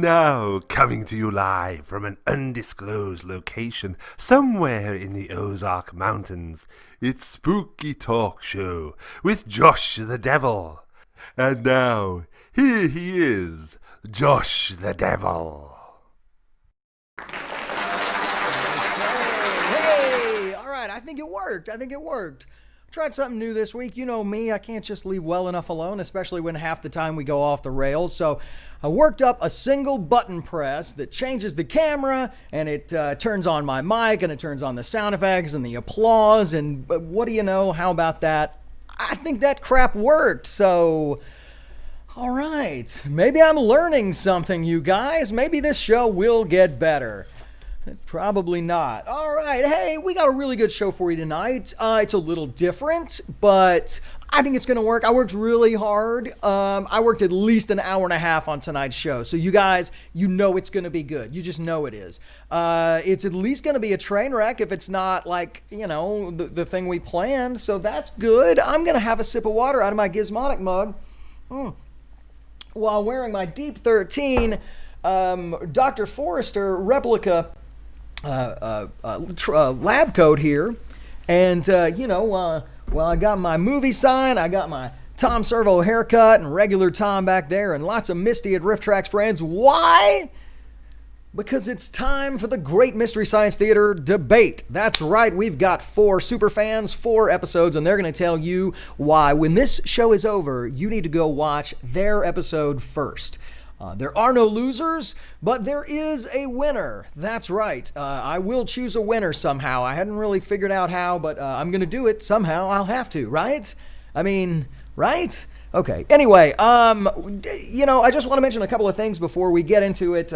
now, coming to you live from an undisclosed location somewhere in the Ozark Mountains, it's Spooky Talk Show with Josh the Devil. And now, here he is, Josh the Devil. Hey, all right, I think it worked. Tried something new this week. You know me, I can't just leave well enough alone, especially when half the time we go off the rails. So I worked up a single button press that changes the camera, and it turns on my mic, and it turns on the sound effects and the applause, and what do you know? How about that? I think that crap worked. So all right, maybe I'm learning something, you guys. Maybe this show will get better. Probably not. All right, hey, we got a really good show for you tonight. It's a little different, but I think it's going to work. I worked really hard. I worked at least an hour and a half on tonight's show. So you guys, you know it's going to be good. You just know it is. It's at least going to be a train wreck if it's not like, you know, the thing we planned. So that's good. I'm going to have a sip of water out of my Gizmonic mug while wearing my Deep 13 Dr. Forrester replica lab coat here, and well, I got my movie sign, I got my Tom Servo haircut and regular Tom back there, and lots of Misty at Riff Tracks brands. Why? Because it's time for the Great Mystery Science Theater debate. That's right, we've got 4 superfans, 4 episodes, and they're going to tell you why. When this show is over, you need to go watch their episode first. There are no losers, but there is a winner. That's right. I will choose a winner somehow. I hadn't really figured out how, but I'm going to do it somehow. I'll have to, right? I mean, right? Okay. Anyway, I just want to mention a couple of things before we get into it.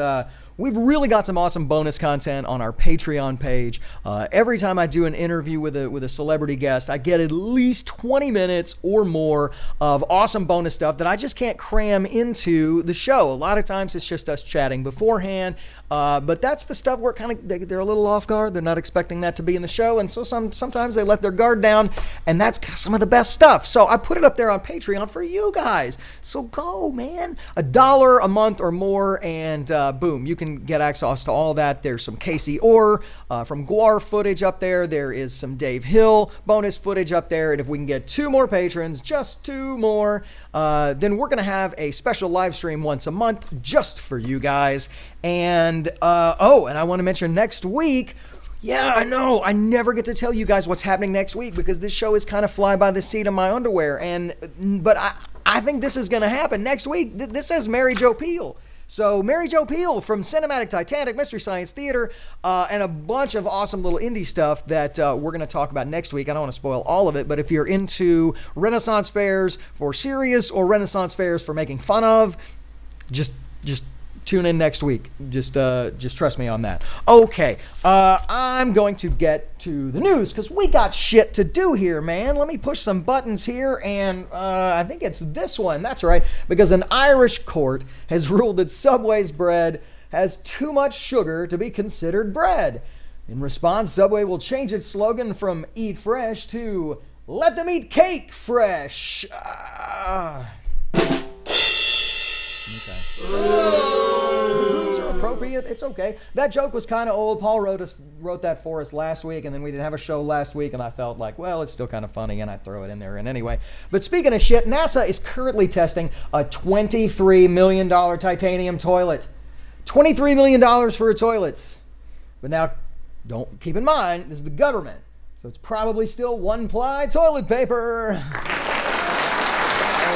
We've really got some awesome bonus content on our Patreon page. Every time I do an interview with a celebrity guest, I get at least 20 minutes or more of awesome bonus stuff that I just can't cram into the show. A lot of times it's just us chatting beforehand, but that's the stuff where they're a little off guard. They're not expecting that to be in the show, and so sometimes they let their guard down, and that's some of the best stuff. So I put it up there on Patreon for you guys. So go, man. $1 a month or more, and boom, you can get access to all that. There's some Casey Orr from Guar footage up there. There is some Dave Hill bonus footage up there. And if we can get 2 more patrons, just 2 more, then we're going to have a special live stream once a month just for you guys. And, and I want to mention next week, yeah, I know. I never get to tell you guys what's happening next week because this show is kind of fly by the seat of my underwear. But I think this is going to happen next week. This says Mary Jo Pehl. So Mary Jo Pehl from Cinematic Titanic, Mystery Science Theater, and a bunch of awesome little indie stuff that we're going to talk about next week. I don't want to spoil all of it, but if you're into Renaissance fairs for serious or Renaissance fairs for making fun of, just tune in next week. Just trust me on that. Okay, I'm going to get to the news because we got shit to do here, man. Let me push some buttons here, and I think it's this one. That's right, because an Irish court has ruled that Subway's bread has too much sugar to be considered bread. In response, Subway will change its slogan from "Eat Fresh" to "Let them eat cake fresh." Okay. The boos are appropriate. It's okay. That joke was kind of old. Paul wrote that for us last week, and then we didn't have a show last week, and I felt like, well, it's still kind of funny, and I throw it in there. And anyway, but speaking of shit, NASA is currently testing a $23 million titanium toilet. $23 million for a toilet. But now, don't keep in mind, this is the government, so it's probably still one-ply toilet paper.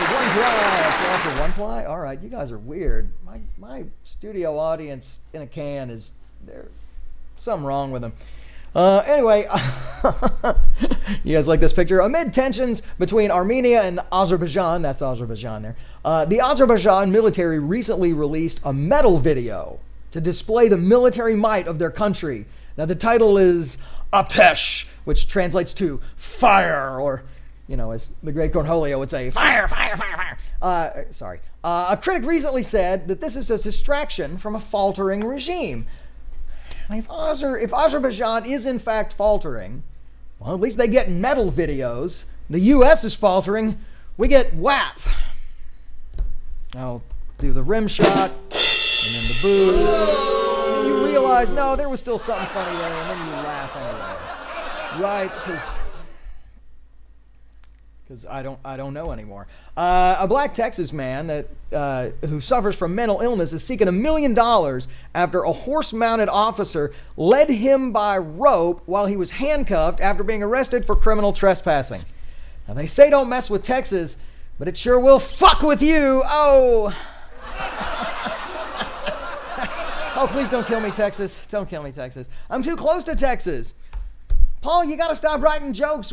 One ply. It's all for one ply? All right, you guys are weird. My studio audience in a can is there's something wrong with them. Anyway, you guys like this picture? Amid tensions between Armenia and Azerbaijan, that's Azerbaijan there, the Azerbaijan military recently released a medal video to display the military might of their country. Now the title is Atesh, which translates to fire, or as the great Cornholio would say, fire, fire, fire, fire. A critic recently said that this is a distraction from a faltering regime. And if Azerbaijan is in fact faltering, well, at least they get medal videos. The U.S. is faltering. We get WAP. I'll do the rim shot. and then the booze. And then you realize, no, there was still something funny there, and then you laugh anyway. Right? Because I don't know anymore. A black Texas man who suffers from mental illness is seeking $1 million after a horse-mounted officer led him by rope while he was handcuffed after being arrested for criminal trespassing. Now, they say don't mess with Texas, but it sure will fuck with you. Oh. Oh, please don't kill me, Texas. Don't kill me, Texas. I'm too close to Texas. Paul, you got to stop writing jokes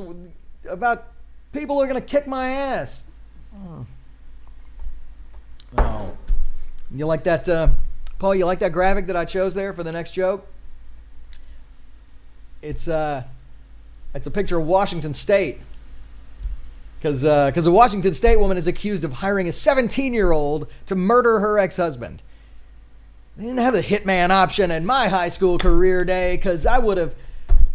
about people who are going to kick my ass. Oh. You like that, Paul, you like that graphic that I chose there for the next joke? It's a picture of Washington State. Because a Washington State woman is accused of hiring a 17-year-old to murder her ex-husband. They didn't have the hitman option in my high school career day, because I would have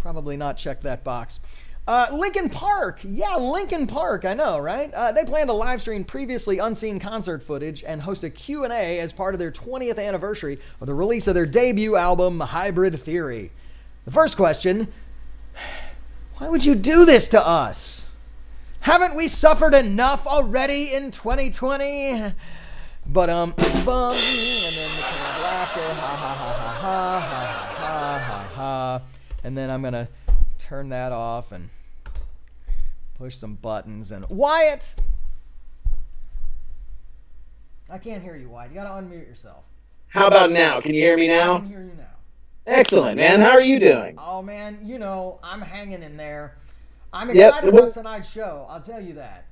probably not checked that box. Linkin Park. Yeah, Linkin Park. I know, right? They plan to live stream previously unseen concert footage and host a Q&A as part of their 20th anniversary of the release of their debut album, Hybrid Theory. The first question, why would you do this to us? Haven't we suffered enough already in 2020? But and then the kind of laughter, ha ha ha ha ha ha ha ha ha, and then I'm gonna turn that off and push some buttons. And Wyatt, I can't hear you, Wyatt. You gotta unmute yourself. How about now? Can you hear me now? I can hear you now. Excellent, man. How are you doing? Oh man, you know I'm hanging in there. I'm excited about tonight's show. I'll tell you that.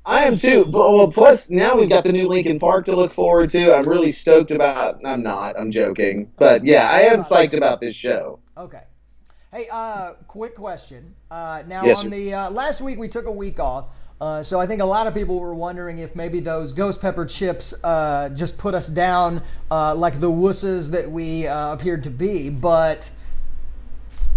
I am too. Well, plus now we've got the new Linkin Park to look forward to. I'm really stoked about. I'm not. I'm joking. But yeah, I am psyched about this show. Okay. Hey, quick question. Now Yes, on sir. the last week we took a week off, so I think a lot of people were wondering if maybe those ghost pepper chips just put us down like the wusses that we appeared to be. But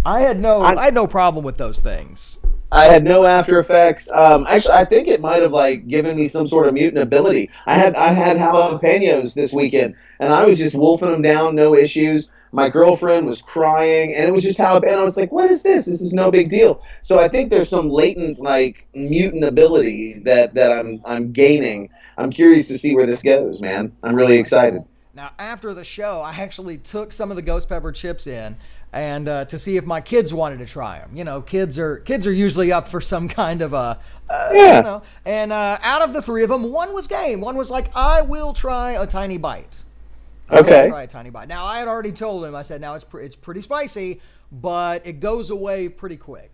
I had no problem with those things. I had no after effects. Actually, I think it might have given me some sort of mutant ability. I had jalapenos this weekend, and I was just wolfing them down, no issues. My girlfriend was crying, and it was just jalapeno. I was like, "What is this? This is no big deal." So I think there's some latent mutant ability that I'm gaining. I'm curious to see where this goes, man. I'm really excited. Now, after the show, I actually took some of the ghost pepper chips in, and to see if my kids wanted to try them. You know, kids are usually up for some kind of Yeah. You know. And out of the three of them, one was game. One was like, I will try a tiny bite. Okay. Try a tiny bite. Now, I had already told him. I said, now it's pretty spicy, but it goes away pretty quick.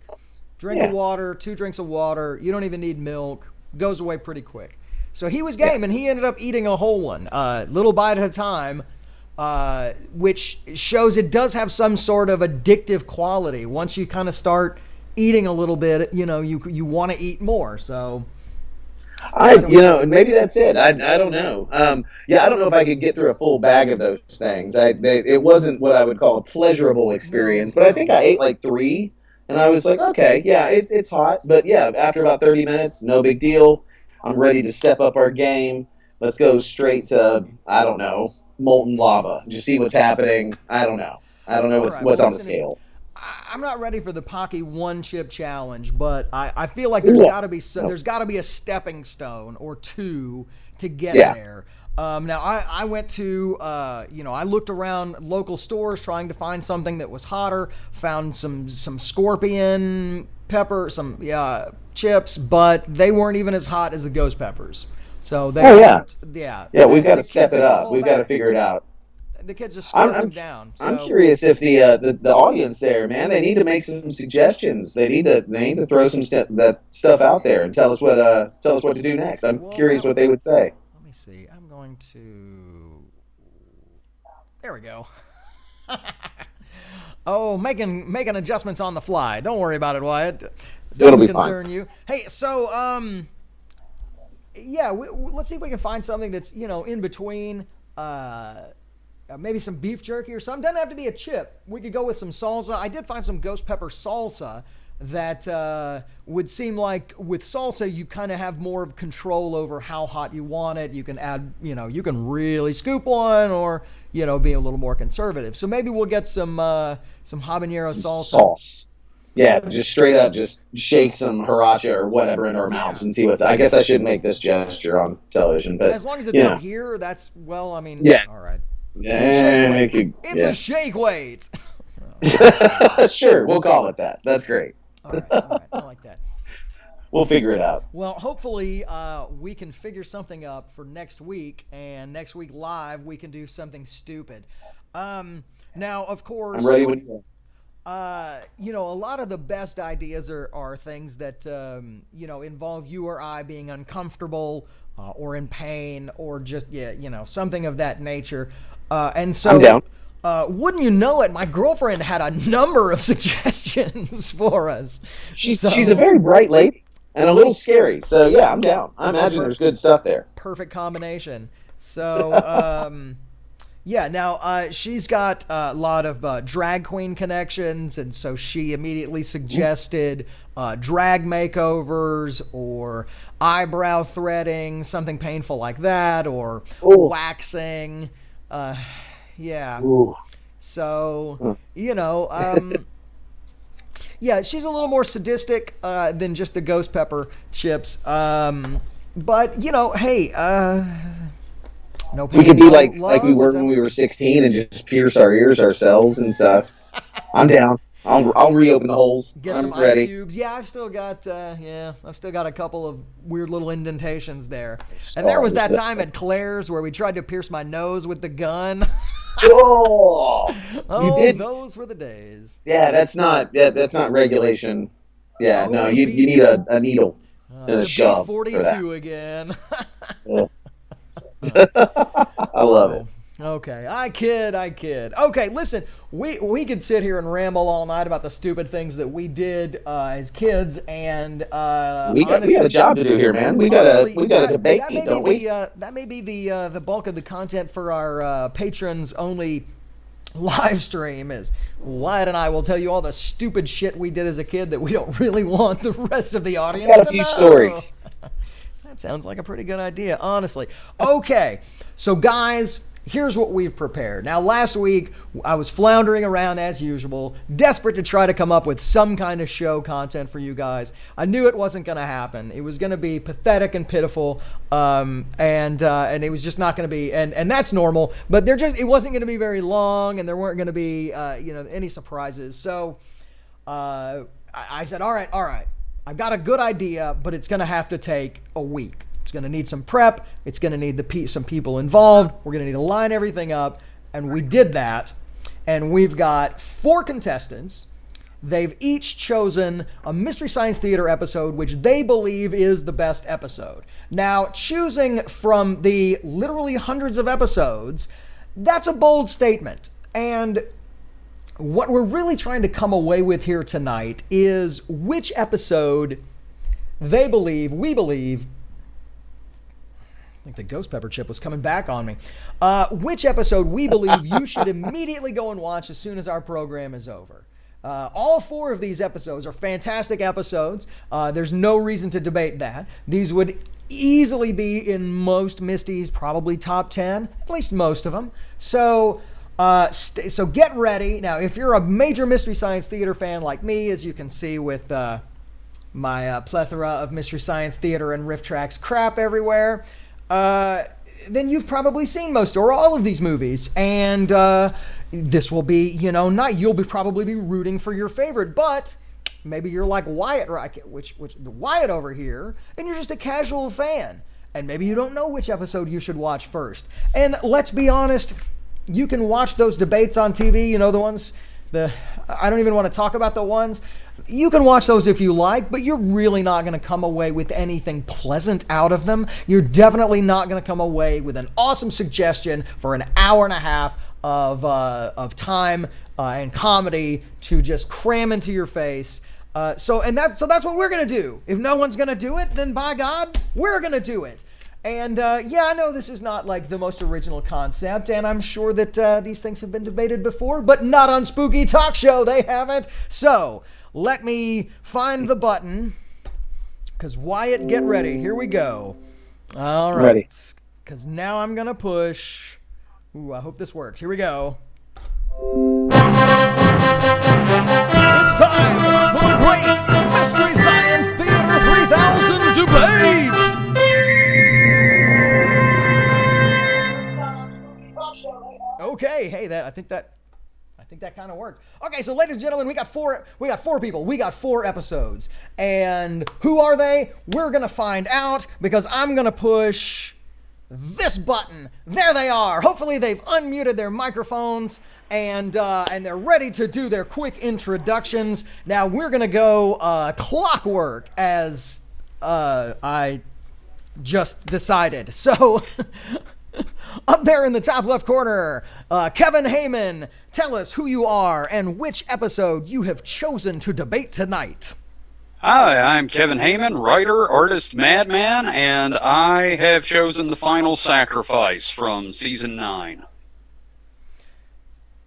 Drink of water, 2 drinks of water. You don't even need milk. Goes away pretty quick. So he was game, and he ended up eating a whole one, little bite at a time. Which shows it does have some sort of addictive quality. Once you kind of start eating a little bit, you know, you want to eat more. So maybe that's it. I don't know. I don't know if I could get through a full bag of those things. It wasn't what I would call a pleasurable experience, but I think I ate 3, and I was like, okay, yeah, it's hot, but yeah, after about 30 minutes, no big deal. I'm ready to step up our game. Let's go straight to, I don't know, molten lava. Just see what's happening. I don't know what's on the scale. I'm not ready for the Pocky 1-chip challenge, but I feel like there's got to be a stepping stone or 2 to get there. Now I went to I looked around local stores trying to find something that was hotter. Found some scorpion pepper, some chips, but they weren't even as hot as the ghost peppers. So we've got to step it up. We've got to figure it out. The kids just scarf them down. So. I'm curious if the audience there, man, they need to make some suggestions. They need to throw some that stuff out there and tell us what to do next. I'm curious what they would say. Let me see. I'm going to. There we go. Oh, making adjustments on the fly. Don't worry about it, Wyatt. Doesn't concern you. Hey, so let's see if we can find something that's in between. Maybe some beef jerky or something. Doesn't have to be a chip. We could go with some salsa. I did find some ghost pepper salsa that would seem like with salsa you kind of have more of control over how hot you want it. You can add, you can really scoop one, or being a little more conservative. So maybe we'll get some habanero salsa. Sauce. Yeah, just straight up, just shake some sriracha or whatever in our mouths and see what's. I guess I should make this gesture on television, but as long as it's up here, that's all right. Yeah, it's a shake weight. Sure, we'll call it that. That's great. All right, I like that. We'll figure it out. Well, hopefully we can figure something up for next week, and next week live we can do something stupid. Now, of course, I'm ready when you are. a lot of the best ideas are things that, involve you or I being uncomfortable or in pain or just, something of that nature. And so, I'm down. Wouldn't you know it, my girlfriend had a number of suggestions for us. She's a very bright lady and a little scary. So, yeah, I'm down. I imagine there's good stuff there. Perfect combination. So, yeah, now she's got a lot of drag queen connections, and so she immediately suggested drag makeovers or eyebrow threading, something painful like that, or waxing. Yeah. Ooh. So, yeah, she's a little more sadistic than just the ghost pepper chips. But, hey, no pain, we could be no like love, we were when we were 16 and just pierce our ears ourselves and stuff. I'm down. I'll reopen the holes. Get I'm some ready. ice cubes. Yeah, I've still got a couple of weird little indentations there. And there was that time at Claire's where we tried to pierce my nose with the gun. Oh, you did. Those were the days. Yeah, that's not regulation. Yeah, no, you need a needle and a shove. 42 again. I love it. Okay, I kid. Okay, listen, we could sit here and ramble all night about the stupid things that we did as kids, and we got a job to do here, man. We got a debate, don't we? That may be the bulk of the content for our patrons only live stream. Is Wyatt and I will tell you all the stupid shit we did as a kid that we don't really want the rest of the audience to know. Got a few stories. That sounds like a pretty good idea, honestly. Okay, so guys, here's what we've prepared. Now, last week, I was floundering around as usual, desperate to try to come up with some kind of show content for you guys. I knew it wasn't going to happen. It was going to be pathetic and pitiful, and it was just not going to be, and that's normal, but it wasn't going to be very long, and there weren't going to be, any surprises. So, I said, all right. I've got a good idea, but it's going to have to take a week. It's going to need some prep. It's going to need some people involved. We're going to need to line everything up. And we did that. And we've got 4 contestants. They've each chosen a Mystery Science Theater episode, which they believe is the best episode. Now, choosing from the literally hundreds of episodes, that's a bold statement. And what we're really trying to come away with here tonight is which episode we believe, I think the ghost pepper chip was coming back on me, which episode we believe you should immediately go and watch as soon as our program is over. All 4 of these episodes are fantastic episodes. There's no reason to debate that. These would easily be in most Misty's probably top 10, at least most of them. So get ready. Now, if you're a major Mystery Science Theater fan like me, as you can see with my plethora of Mystery Science Theater and Riff Tracks crap everywhere, then you've probably seen most or all of these movies. And this will be, you'll probably be rooting for your favorite, but maybe you're like Wyatt, which Wyatt over here, and you're just a casual fan. And maybe you don't know which episode you should watch first. And let's be honest, you can watch those debates on TV, the ones, I don't even want to talk about the ones. You can watch those if you like, but you're really not going to come away with anything pleasant out of them. You're definitely not going to come away with an awesome suggestion for an hour and a half of time and comedy to just cram into your face. So that's what we're going to do. If no one's going to do it, then by God, we're going to do it. And I know this is not like the most original concept, and I'm sure that these things have been debated before, but not on Spooky Talk Show. They haven't. So let me find the button, because Wyatt, get ready. Here we go. All right. Ready. Because now I'm going to push Ooh, I hope this works. Here we go. It's time for the Great Mystery Science Theater 3000 Debates! Okay, hey, I think that kind of worked. Okay, so ladies and gentlemen, we got four people. We got 4 episodes. And who are they? We're going to find out because I'm going to push this button. There they are. Hopefully they've unmuted their microphones and they're ready to do their quick introductions. Now we're going to go clockwork as I just decided. So up there in the top left corner, Kevin Hayman, tell us who you are and which episode you have chosen to debate tonight. Hi, I'm Kevin Hayman, writer, artist, madman, and I have chosen The Final Sacrifice from Season 9.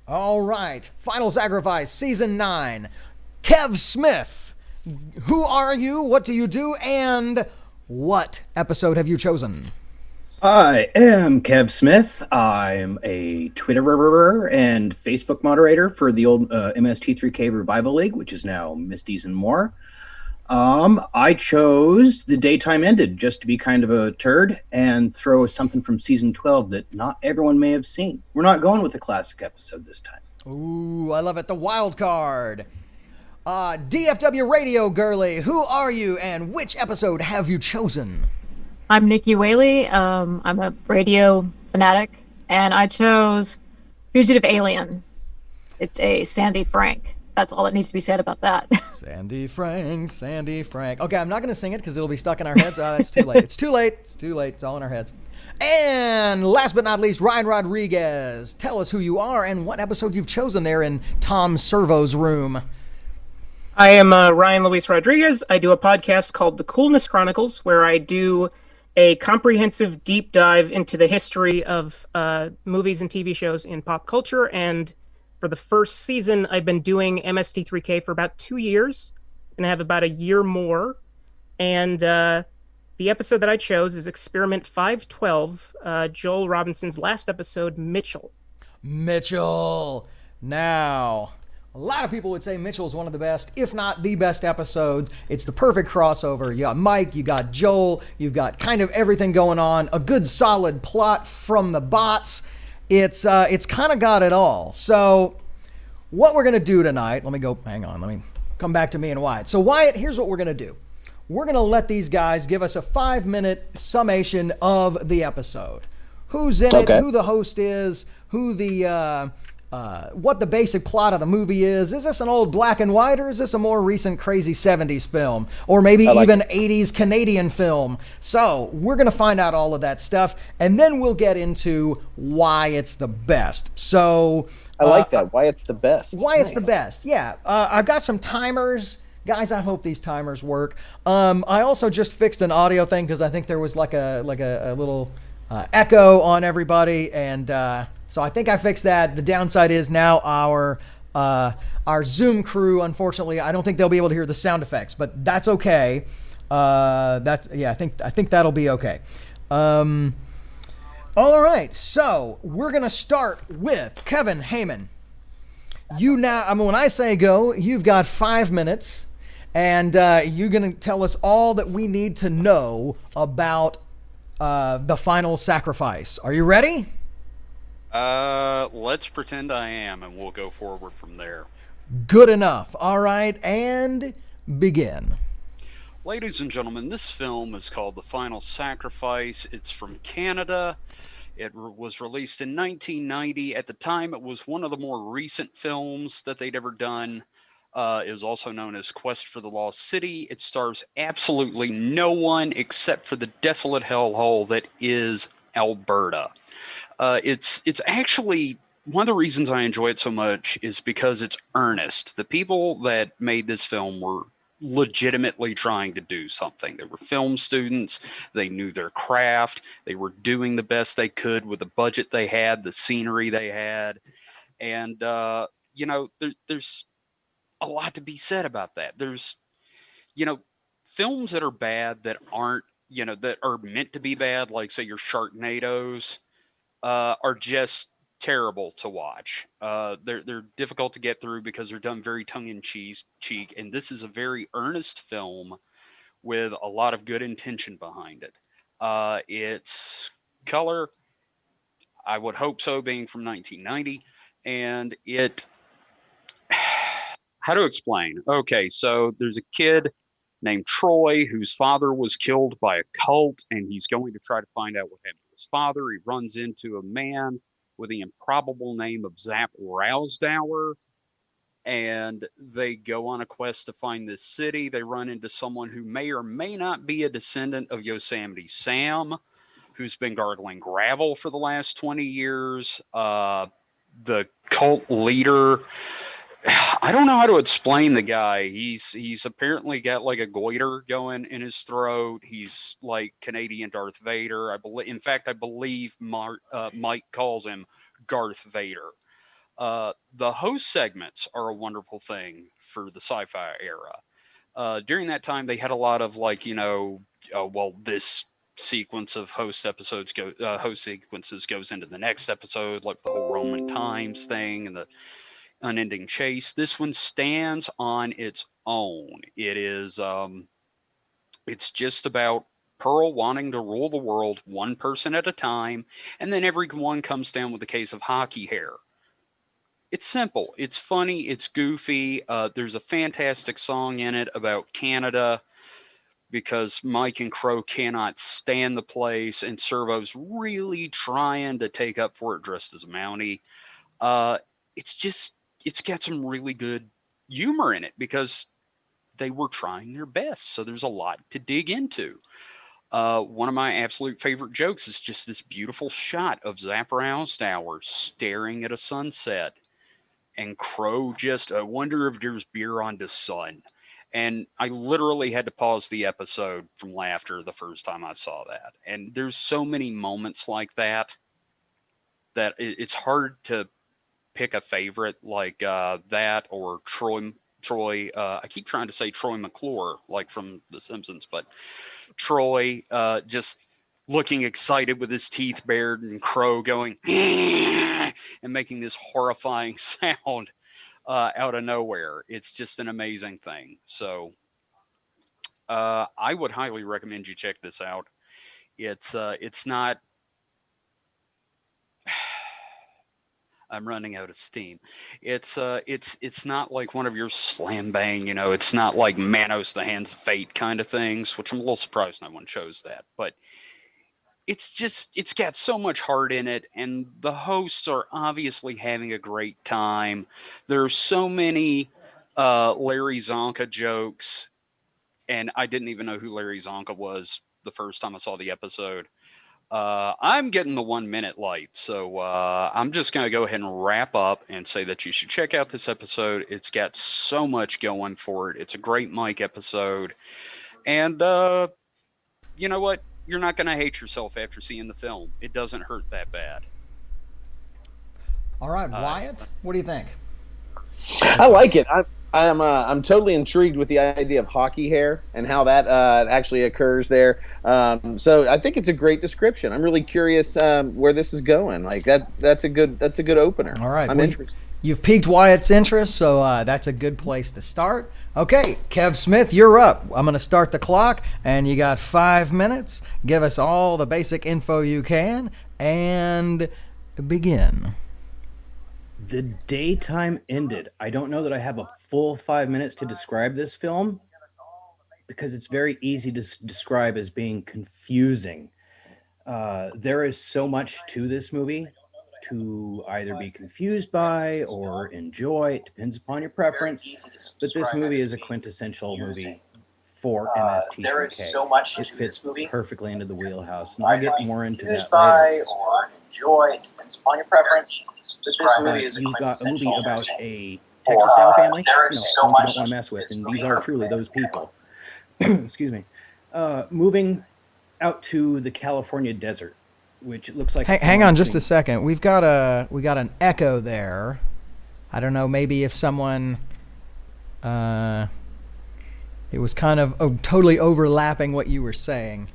All right, Final Sacrifice, Season 9. Kev Smith, who are you, what do you do, and what episode have you chosen? I am Kev Smith. I'm a Twitterer and Facebook moderator for the old MST3K Revival League, which is now Misties and More. I chose The Daytime Ended just to be kind of a turd and throw something from season 12 that not everyone may have seen. We're not going with a classic episode this time. Ooh, I love it. The wild card. DFW Radio Girly, who are you and which episode have you chosen? I'm Nikki Whaley. I'm a radio fanatic, and I chose Fugitive Alien. It's a Sandy Frank. That's all that needs to be said about that. Sandy Frank. Okay, I'm not going to sing it because it'll be stuck in our heads. Oh, that's too late. It's too late. It's all in our heads. And last but not least, Ryan Rodriguez. Tell us who you are and what episode you've chosen there in Tom Servo's room. I am Ryan Luis Rodriguez. I do a podcast called the Coolness Chronicles, where I do a comprehensive deep dive into the history of movies and TV shows in pop culture. And for the first season, I've been doing MST3K for about 2 years, and I have about a year more. And the episode that I chose is Experiment 512, Joel Robinson's last episode, Mitchell. Now, a lot of people would say Mitchell is one of the best, if not the best episodes. It's the perfect crossover. You got Mike, you got Joel, you've got kind of everything going on, a good solid plot from the bots. It's kind of got it all. So what we're going to do tonight, let me come back to me and Wyatt. So Wyatt, here's what we're going to do. We're going to let these guys give us a 5-minute summation of the episode. Who's in it, who the host is, who the what the basic plot of the movie is. Is this an old black and white, or is this a more recent crazy 70s film? Or maybe even 80s Canadian film? So we're going to find out all of that stuff, and then we'll get into why it's the best. So I like that. Why it's the best. Why it's the best, yeah. I've got some timers. Guys, I hope these timers work. I also just fixed an audio thing because I think there was like a little echo on everybody, and so I think I fixed that. The downside is now our Zoom crew, unfortunately, I don't think they'll be able to hear the sound effects, but that's okay. I think that'll be okay. All right, so we're gonna start with Kevin Hayman. When I say go, you've got 5 minutes, and you're gonna tell us all that we need to know about the final sacrifice. Are you ready? Let's pretend I am, and we'll go forward from there. Good enough. All right, and begin. Ladies and gentlemen, this film is called The Final Sacrifice. It's from Canada. It was released in 1990. At the time, it was one of the more recent films that they'd ever done. It is also known as Quest for the Lost City. It stars absolutely no one except for the desolate hellhole that is Alberta. It's actually one of the reasons I enjoy it so much is because it's earnest. The people that made this film were legitimately trying to do something. They were film students. They knew their craft. They were doing the best they could with the budget they had, the scenery they had. And, there's a lot to be said about that. There's, films that are bad that aren't, that are meant to be bad, like say your Sharknadoes, are just terrible to watch. They're difficult to get through because they're done very tongue-in-cheek, and this is a very earnest film with a lot of good intention behind it. It's color, I would hope so, being from 1990, and it... How to explain? Okay, so there's a kid named Troy whose father was killed by a cult, and he's going to try to find out what happened to his father. He runs into a man with the improbable name of Zap Rousdower, and they go on a quest to find this city. They run into someone who may or may not be a descendant of Yosemite Sam, who's been gargling gravel for the last 20 years. The cult leader... I don't know how to explain the guy. He's apparently got like a goiter going in his throat. He's like Canadian Darth Vader. I believe Mike calls him Garth Vader. The host segments are a wonderful thing for the sci-fi era. During that time, they had a lot of this sequence of host sequences goes into the next episode, like the whole Roman times thing and the unending chase. This one stands on its own. It is it's just about Pearl wanting to rule the world one person at a time, and then everyone comes down with a case of hockey hair. It's simple, it's funny, it's goofy. There's a fantastic song in it about Canada, because Mike and Crow cannot stand the place, and Servo's really trying to take up for it dressed as a Mountie. It's got some really good humor in it because they were trying their best. So there's a lot to dig into. One of my absolute favorite jokes is just this beautiful shot of Zap Rousdower staring at a sunset. And Crow just, I wonder if there's beer on the sun. And I literally had to pause the episode from laughter the first time I saw that. And there's so many moments like that it's hard to pick a favorite like that or Troy. I keep trying to say Troy McClure, like from The Simpsons, but Troy just looking excited with his teeth bared, and Crow going and making this horrifying sound out of nowhere. It's just an amazing thing. So I would highly recommend you check this out. It's not. I'm running out of steam. It's not like one of your slam bang, it's not like Manos the Hands of Fate kind of things, which I'm a little surprised no one chose that. But it's got so much heart in it, and the hosts are obviously having a great time. There's so many Larry Zonka jokes, and I didn't even know who Larry Zonka was the first time I saw the episode. I'm getting the 1 minute light, so I'm just going to go ahead and wrap up and say that you should check out this episode. It's got so much going for it. It's a great Mike episode. And you know what? You're not going to hate yourself after seeing the film. It doesn't hurt that bad. All right, Wyatt, what do you think? I like it. I'm totally intrigued with the idea of hockey hair and how that actually occurs there. So I think it's a great description. I'm really curious where this is going. Like that's a good opener. All right, I'm interested. You've piqued Wyatt's interest, so that's a good place to start. Okay, Kev Smith, you're up. I'm going to start the clock, and you got 5 minutes. Give us all the basic info you can, and begin. The daytime ended. I don't know that I have a full 5 minutes to describe this film because it's very easy to describe as being confusing. There is so much to this movie to either be confused by or enjoy. It depends upon your preference. But this movie is a quintessential movie for MST3K. It fits perfectly into the wheelhouse, and I'll get more into that later. Or enjoy. It depends upon your preference. You've got a movie about a Texas-style family, ones you don't want to mess with, and these are truly those people. Excuse me. Moving out to the California desert, which looks like. Hang on just a second. We got an echo there. I don't know. Maybe if someone. It was kind of totally overlapping what you were saying.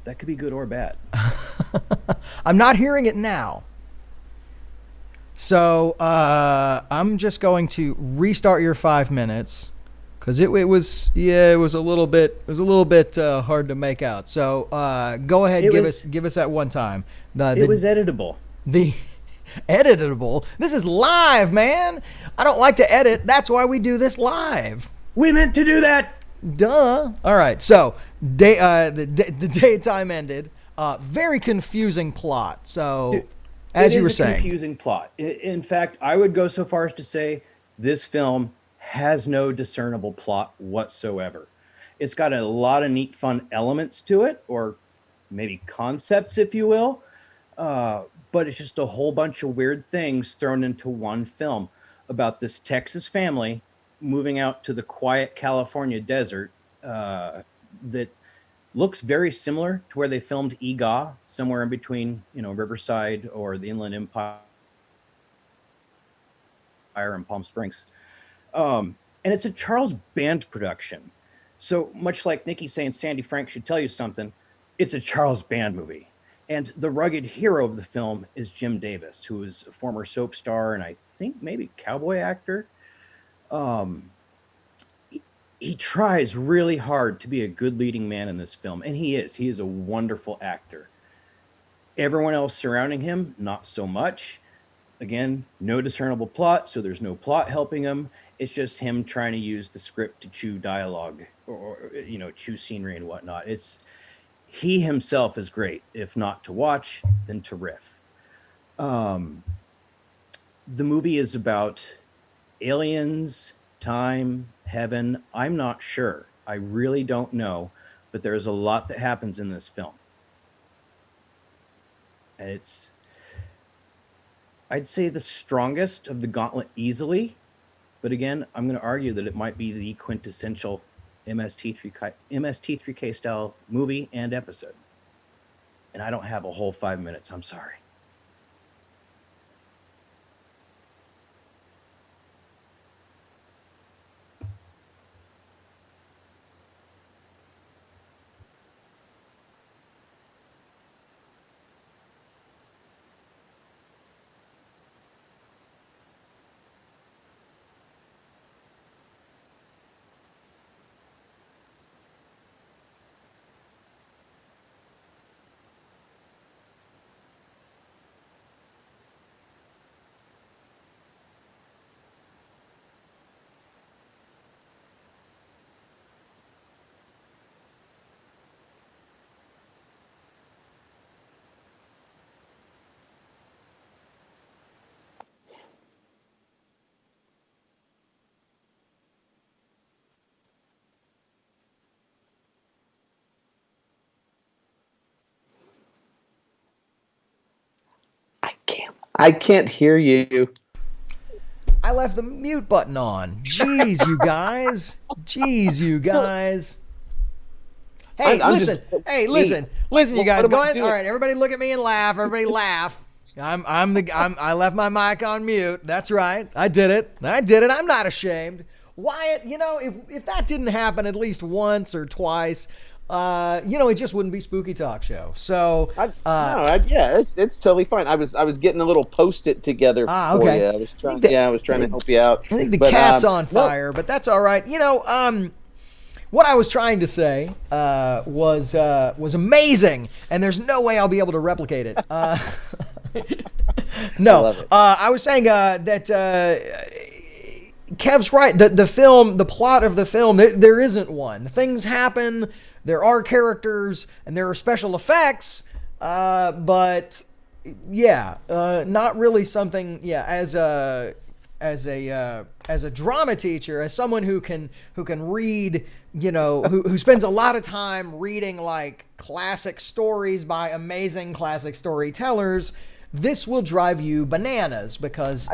That could be good or bad. I'm not hearing it now. So I'm just going to restart your 5 minutes because it was a little bit hard to make out. So go ahead, give us that one time. It was editable. The editable. This is live, man. I don't like to edit. That's why we do this live. We meant to do that. Duh. All right. So the daytime ended. Very confusing plot. So. As you were saying, confusing plot. In fact, I would go so far as to say this film has no discernible plot whatsoever. It's got a lot of neat, fun elements to it, or maybe concepts, if you will. But it's just a whole bunch of weird things thrown into one film about this Texas family moving out to the quiet California desert that looks very similar to where they filmed Egaw, somewhere in between, Riverside or the Inland Empire and Palm Springs. And it's a Charles Band production. So much like Nikki saying Sandy Frank should tell you something, it's a Charles Band movie. And the rugged hero of the film is Jim Davis, who is a former soap star and I think maybe cowboy actor. He tries really hard to be a good leading man in this film, and he is. He is a wonderful actor. Everyone else surrounding him, not so much. Again, no discernible plot, so there's no plot helping him. It's just him trying to use the script to chew dialogue or chew scenery and whatnot. He himself is great, if not to watch, then to riff. The movie is about aliens, time, heaven. I'm not sure. I really don't know, but there's a lot that happens in this film. And I'd say the strongest of the gauntlet easily, but again, I'm going to argue that it might be the quintessential MST3K style movie and episode. And I don't have a whole 5 minutes. I'm sorry. I can't hear you. I left the mute button on. Jeez, you guys. Hey, listen. Listen, you guys. Go ahead. All right, everybody, look at me and laugh. Everybody, laugh. I left my mic on mute. That's right. I did it. I'm not ashamed. Wyatt, if that didn't happen at least once or twice, it just wouldn't be Spooky Talk Show. So, it's totally fine. I was getting a little Post-it together for you. I was trying to help you out. I think the cat's on fire, but that's all right. What I was trying to say was amazing, and there's no way I'll be able to replicate it. No, I was saying that Kev's right. The plot of the film, there isn't one. Things happen. There are characters and there are special effects, but not really something. Yeah, as a drama teacher, as someone who can read, who spends a lot of time reading like classic stories by amazing classic storytellers, this will drive you bananas because.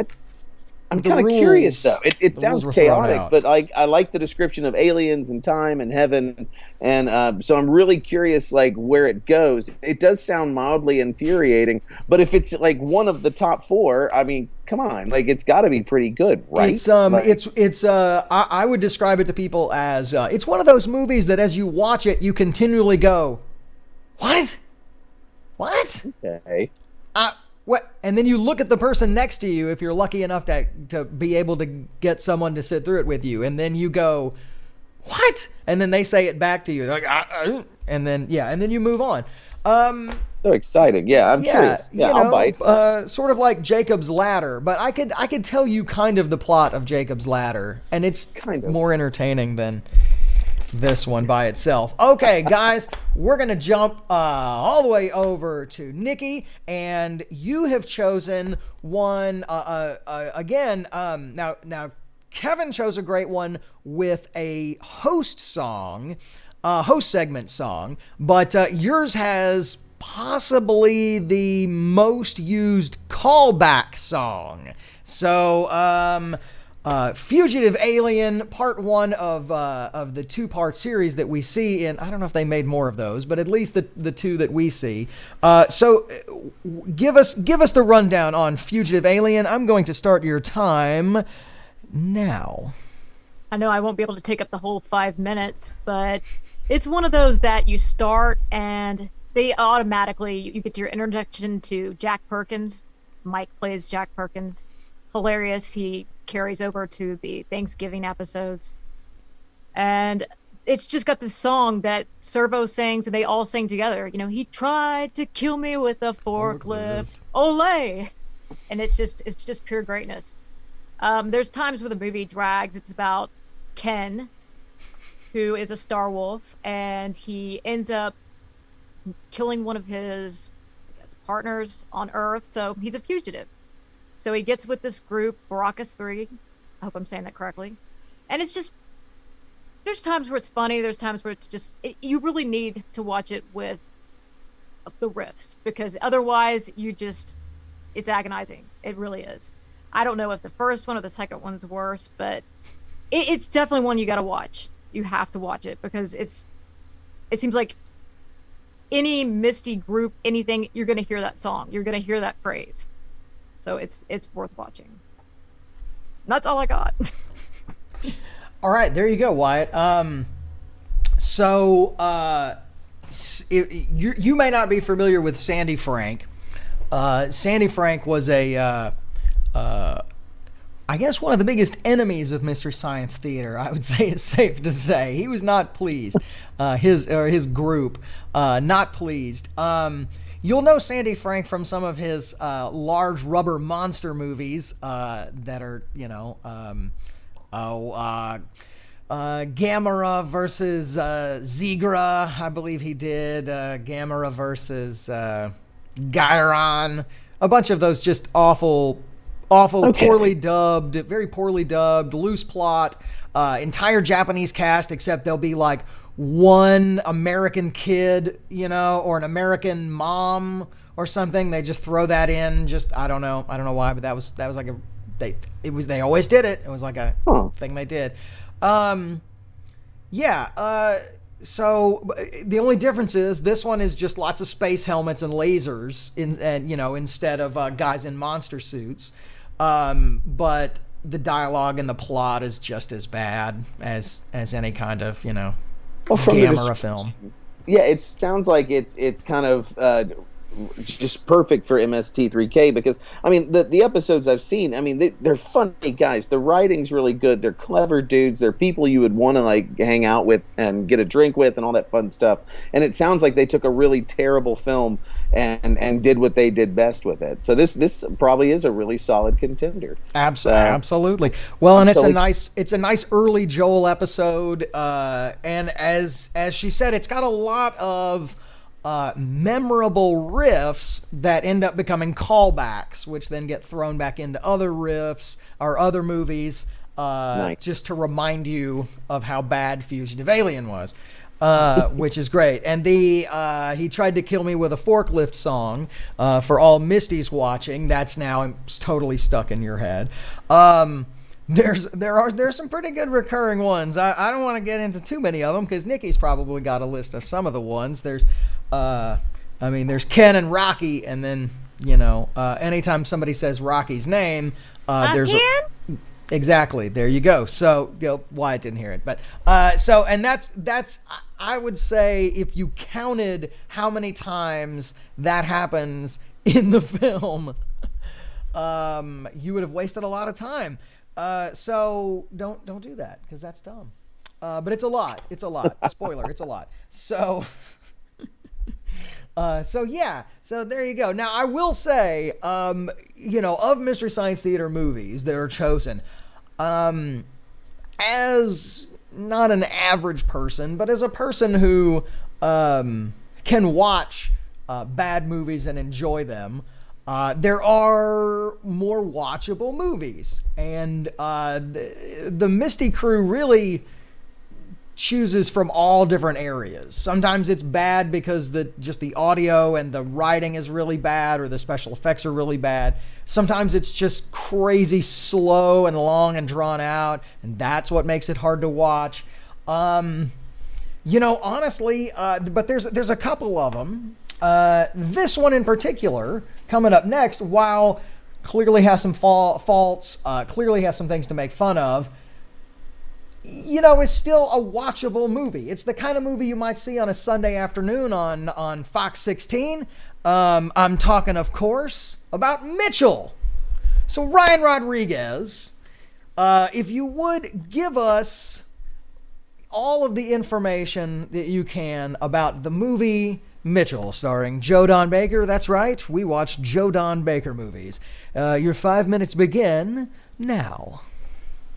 I'm kind of curious though. It sounds chaotic, but I like the description of aliens and time and heaven, and so I'm really curious where it goes. It does sound mildly infuriating, but if it's one of the top four, I mean, come on, it's got to be pretty good, right? I would describe it to people as it's one of those movies that as you watch it, you continually go, what? Okay. What? And then you look at the person next to you if you're lucky enough to be able to get someone to sit through it with you, and then you go, what? And then they say it back to you. They're like, and then you move on. So exciting. Yeah, I'm curious. Yeah, I'll bite. Sort of like Jacob's Ladder, but I could tell you kind of the plot of Jacob's Ladder, and it's kind of more entertaining than this one by itself. Okay, guys, we're gonna jump all the way over to Nikki, and you have chosen one again. Now Kevin chose a great one with a host segment song, but yours has possibly the most used callback song. So, Fugitive Alien, part 1 of the 2-part series that we see in, I don't know if they made more of those, but at least the 2 that we see. So give us the rundown on Fugitive Alien. I'm going to start your time now. I know I won't be able to take up the whole 5 minutes, but it's one of those that you start and they automatically, you get your introduction to Jack Perkins. Mike plays Jack Perkins. Hilarious. He carries over to the Thanksgiving episodes. And it's just got this song that Servo sings and they all sing together. You know, he tried to kill me with a forklift. Olay! And it's just pure greatness. There's times where the movie drags. It's about Ken, who is a star wolf, and he ends up killing one of his, partners on Earth. So he's a fugitive. So he gets with this group, Baracus 3. I hope I'm saying that correctly. And it's just, there's times where it's funny. There's times where it's just, you really need to watch it with the riffs, because otherwise it's agonizing. It really is. I don't know if the first one or the second one's worse, but it's definitely one you got to watch. You have to watch it because it seems like any Misty group, anything, you're going to hear that song. You're going to hear that phrase. So it's worth watching. That's all I got. All right, there you go, Wyatt. You may not be familiar with Sandy Frank. Sandy Frank was I guess one of the biggest enemies of Mystery Science Theater, I would say it's safe to say. He was not pleased. His group, not pleased. You'll know Sandy Frank from some of his large rubber monster movies that are, Gamera versus Zigra, I believe he did. Gamera versus Gyron. A bunch of those just awful, okay. Very poorly dubbed, loose plot, entire Japanese cast, except there'll be like one American kid, or an American mom or something. They just throw that in. I don't know why, but that was like they always did it. It was like a thing they did. So the only difference is this one is just lots of space helmets and lasers instead of guys in monster suits. But the dialogue and the plot is just as bad as any kind of, Gamera film. Yeah, it sounds like it's kind of just perfect for MST3K because, I mean, the episodes I've seen, I mean, they're funny guys. The writing's really good. They're clever dudes. They're people you would want to, like, hang out with and get a drink with and all that fun stuff. And it sounds like they took a really terrible film and did what they did best with it. So this probably is a really solid contender. Absolutely. Well, and it's a nice early Joel episode. And as she said, it's got a lot of memorable riffs that end up becoming callbacks, which then get thrown back into other riffs or other movies, just to remind you of how bad Fugitive Alien was, which is great. And he tried to kill me with a forklift song, for all Misty's watching. That's now totally stuck in your head. There's some pretty good recurring ones. I don't want to get into too many of them because Nikki's probably got a list of some of the ones. There's Ken and Rocky, and then anytime somebody says Rocky's name, there's exactly, there you go. So Wyatt didn't hear it, but and that's I would say if you counted how many times that happens in the film, you would have wasted a lot of time. So don't do that, because that's dumb. But it's a lot. It's a lot. Spoiler, it's a lot. So, yeah. So there you go. Now, I will say, of Mystery Science Theater movies that are chosen, as not an average person, but as a person who can watch bad movies and enjoy them, there are more watchable movies. And the Misty crew really chooses from all different areas. Sometimes it's bad because just the audio and the writing is really bad, or the special effects are really bad. Sometimes it's just crazy slow and long and drawn out, and that's what makes it hard to watch. Honestly, but there's a couple of them. This one in particular, coming up next, while clearly has some faults, clearly has some things to make fun of, is still a watchable movie. It's the kind of movie you might see on a Sunday afternoon on Fox 16. I'm talking, of course, about Mitchell. So Ryan Rodriguez, if you would give us all of the information that you can about the movie Mitchell, starring Joe Don Baker. That's right, we watch Joe Don Baker movies. Your 5 minutes begin now.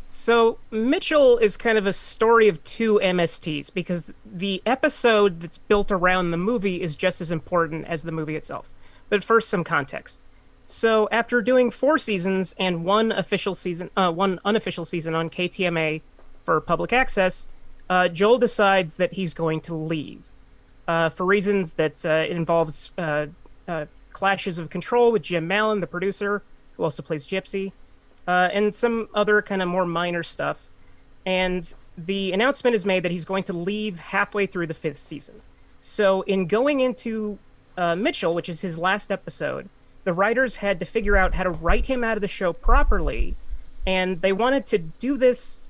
So Mitchell is kind of a story of two MSTs, because the episode that's built around the movie is just as important as the movie itself. But first, some context. So after doing 4 seasons and one unofficial season on KTMA for public access, Joel decides that he's going to leave for reasons that it involves clashes of control with Jim Mallon, the producer, who also plays Gypsy, and some other kind of more minor stuff. And the announcement is made that he's going to leave halfway through the 5th season. So in going into Mitchell, which is his last episode, the writers had to figure out how to write him out of the show properly, and they wanted to do this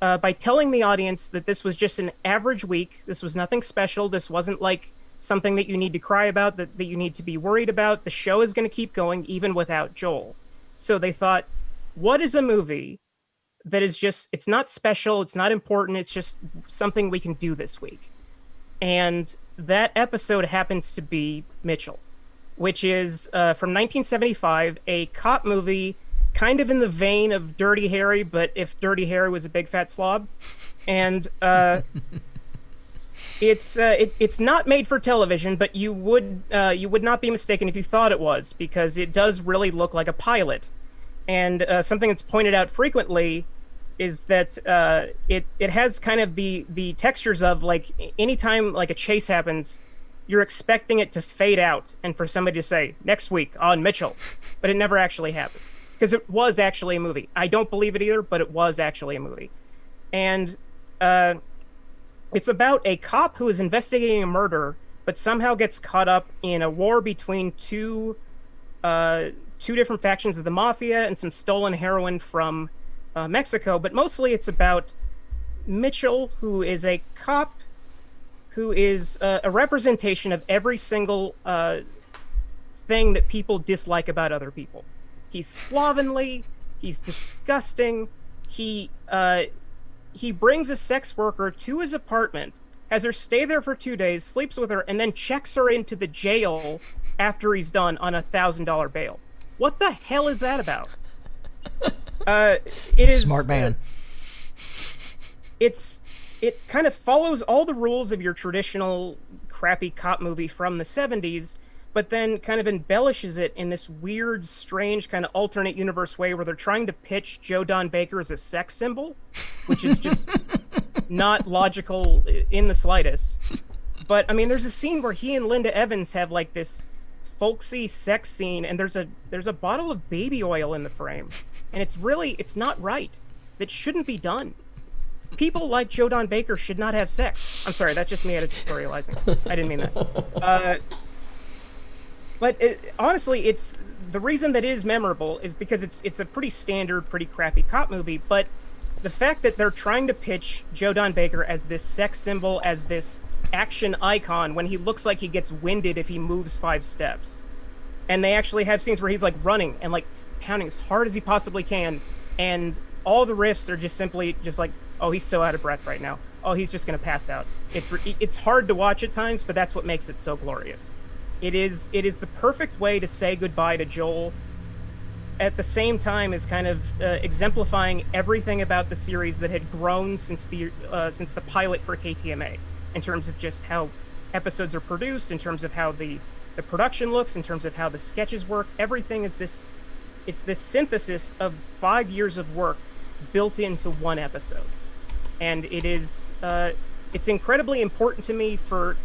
by telling the audience that this was just an average week. This was nothing special. This wasn't like something that you need to cry about, that you need to be worried about. The show is going to keep going even without Joel. So they thought, what is a movie that is just, it's not special, it's not important, it's just something we can do this week? And that episode happens to be Mitchell, which is from 1975, a cop movie kind of in the vein of Dirty Harry, but if Dirty Harry was a big fat slob. And it's not made for television, but you would not be mistaken if you thought it was, because it does really look like a pilot. And something that's pointed out frequently is that it has kind of the textures of, like, anytime like a chase happens, you're expecting it to fade out and for somebody to say, next week on Mitchell, but it never actually happens, because it was actually a movie. I don't believe it either, but it was actually a movie. And it's about a cop who is investigating a murder, but somehow gets caught up in a war between two different factions of the mafia and some stolen heroin from Mexico. But mostly it's about Mitchell, who is a cop who is a representation of every single thing that people dislike about other people. He's slovenly, he's disgusting, he brings a sex worker to his apartment, has her stay there for 2 days, sleeps with her, and then checks her into the jail after he's done on $1,000 bail. What the hell is that about? It is smart man. It kind of follows all the rules of your traditional crappy cop movie from the 70s, but then kind of embellishes it in this weird, strange kind of alternate universe way where they're trying to pitch Joe Don Baker as a sex symbol, which is just not logical in the slightest. But I mean, there's a scene where he and Linda Evans have like this folksy sex scene, and there's a bottle of baby oil in the frame, and it's not right. That shouldn't be done. People like Joe Don Baker should not have sex. I'm sorry, that's just me editorializing. I didn't mean that. But honestly, it's the reason that it is memorable is because it's a pretty standard, pretty crappy cop movie. But the fact that they're trying to pitch Joe Don Baker as this sex symbol, as this action icon, when he looks like he gets winded if he moves 5 steps, and they actually have scenes where he's like running and like pounding as hard as he possibly can, and all the riffs are just simply just like, oh, he's so out of breath right now. Oh, he's just gonna pass out. It's hard to watch at times, but that's what makes it so glorious. It is the perfect way to say goodbye to Joel, at the same time as kind of exemplifying everything about the series that had grown since the pilot for KTMA, in terms of just how episodes are produced, in terms of how the production looks, in terms of how the sketches work. Everything is this synthesis of 5 years of work built into one episode. And it's incredibly important to me for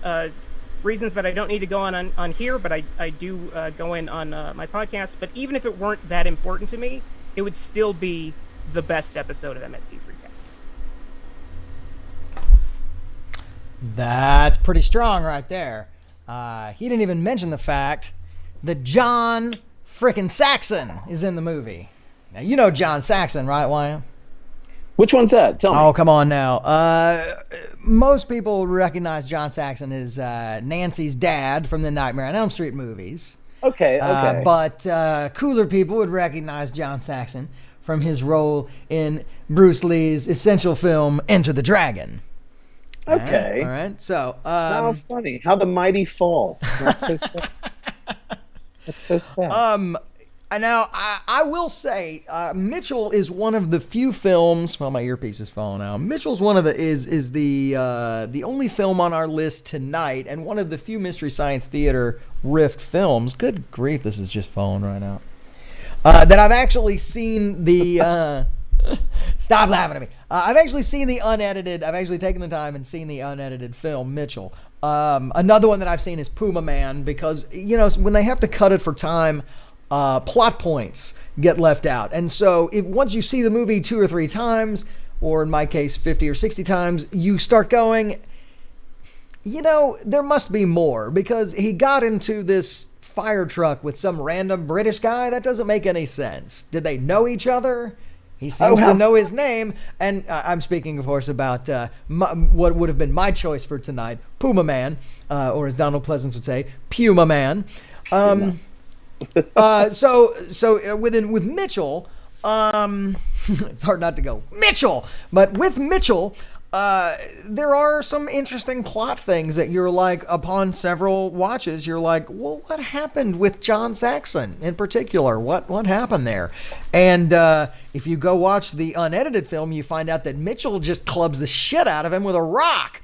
reasons that I don't need to go on here, but I do go in on my podcast. But even if it weren't that important to me, it would still be the best episode of MST3K. That's pretty strong right there. He didn't even mention the fact that John frickin' Saxon is in the movie. Now, you know John Saxon, right, Wyatt? Which one's that? Tell me. Oh, come on now. Most people recognize John Saxon as Nancy's dad from the Nightmare on Elm Street movies. Okay. But cooler people would recognize John Saxon from his role in Bruce Lee's essential film Enter the Dragon. Okay. All right. So, how funny. How the mighty fall. That's so sad. That's so sad. Now, I will say, Mitchell is one of the few films. Well, my earpiece is falling out. Mitchell's one of the only film on our list tonight, and one of the few Mystery Science Theater riffed films. Good grief, this is just falling right out. That I've actually seen the. Stop laughing at me. I've actually seen the unedited. I've actually taken the time and seen the unedited film Mitchell. Another one that I've seen is Puma Man, because when they have to cut it for time. Plot points get left out. And so once you see the movie 2 or 3 times, or in my case 50 or 60 times, you start going, there must be more, because he got into this fire truck with some random British guy. That doesn't make any sense. Did they know each other? He seems to know his name. And I'm speaking, of course, about what would have been my choice for tonight, Puma Man, or as Donald Pleasance would say, Puma Man. So with Mitchell, it's hard not to go Mitchell, but with Mitchell, there are some interesting plot things that you're like, upon several watches, you're like, well, what happened with John Saxon in particular? What happened there? And if you go watch the unedited film, you find out that Mitchell just clubs the shit out of him with a rock.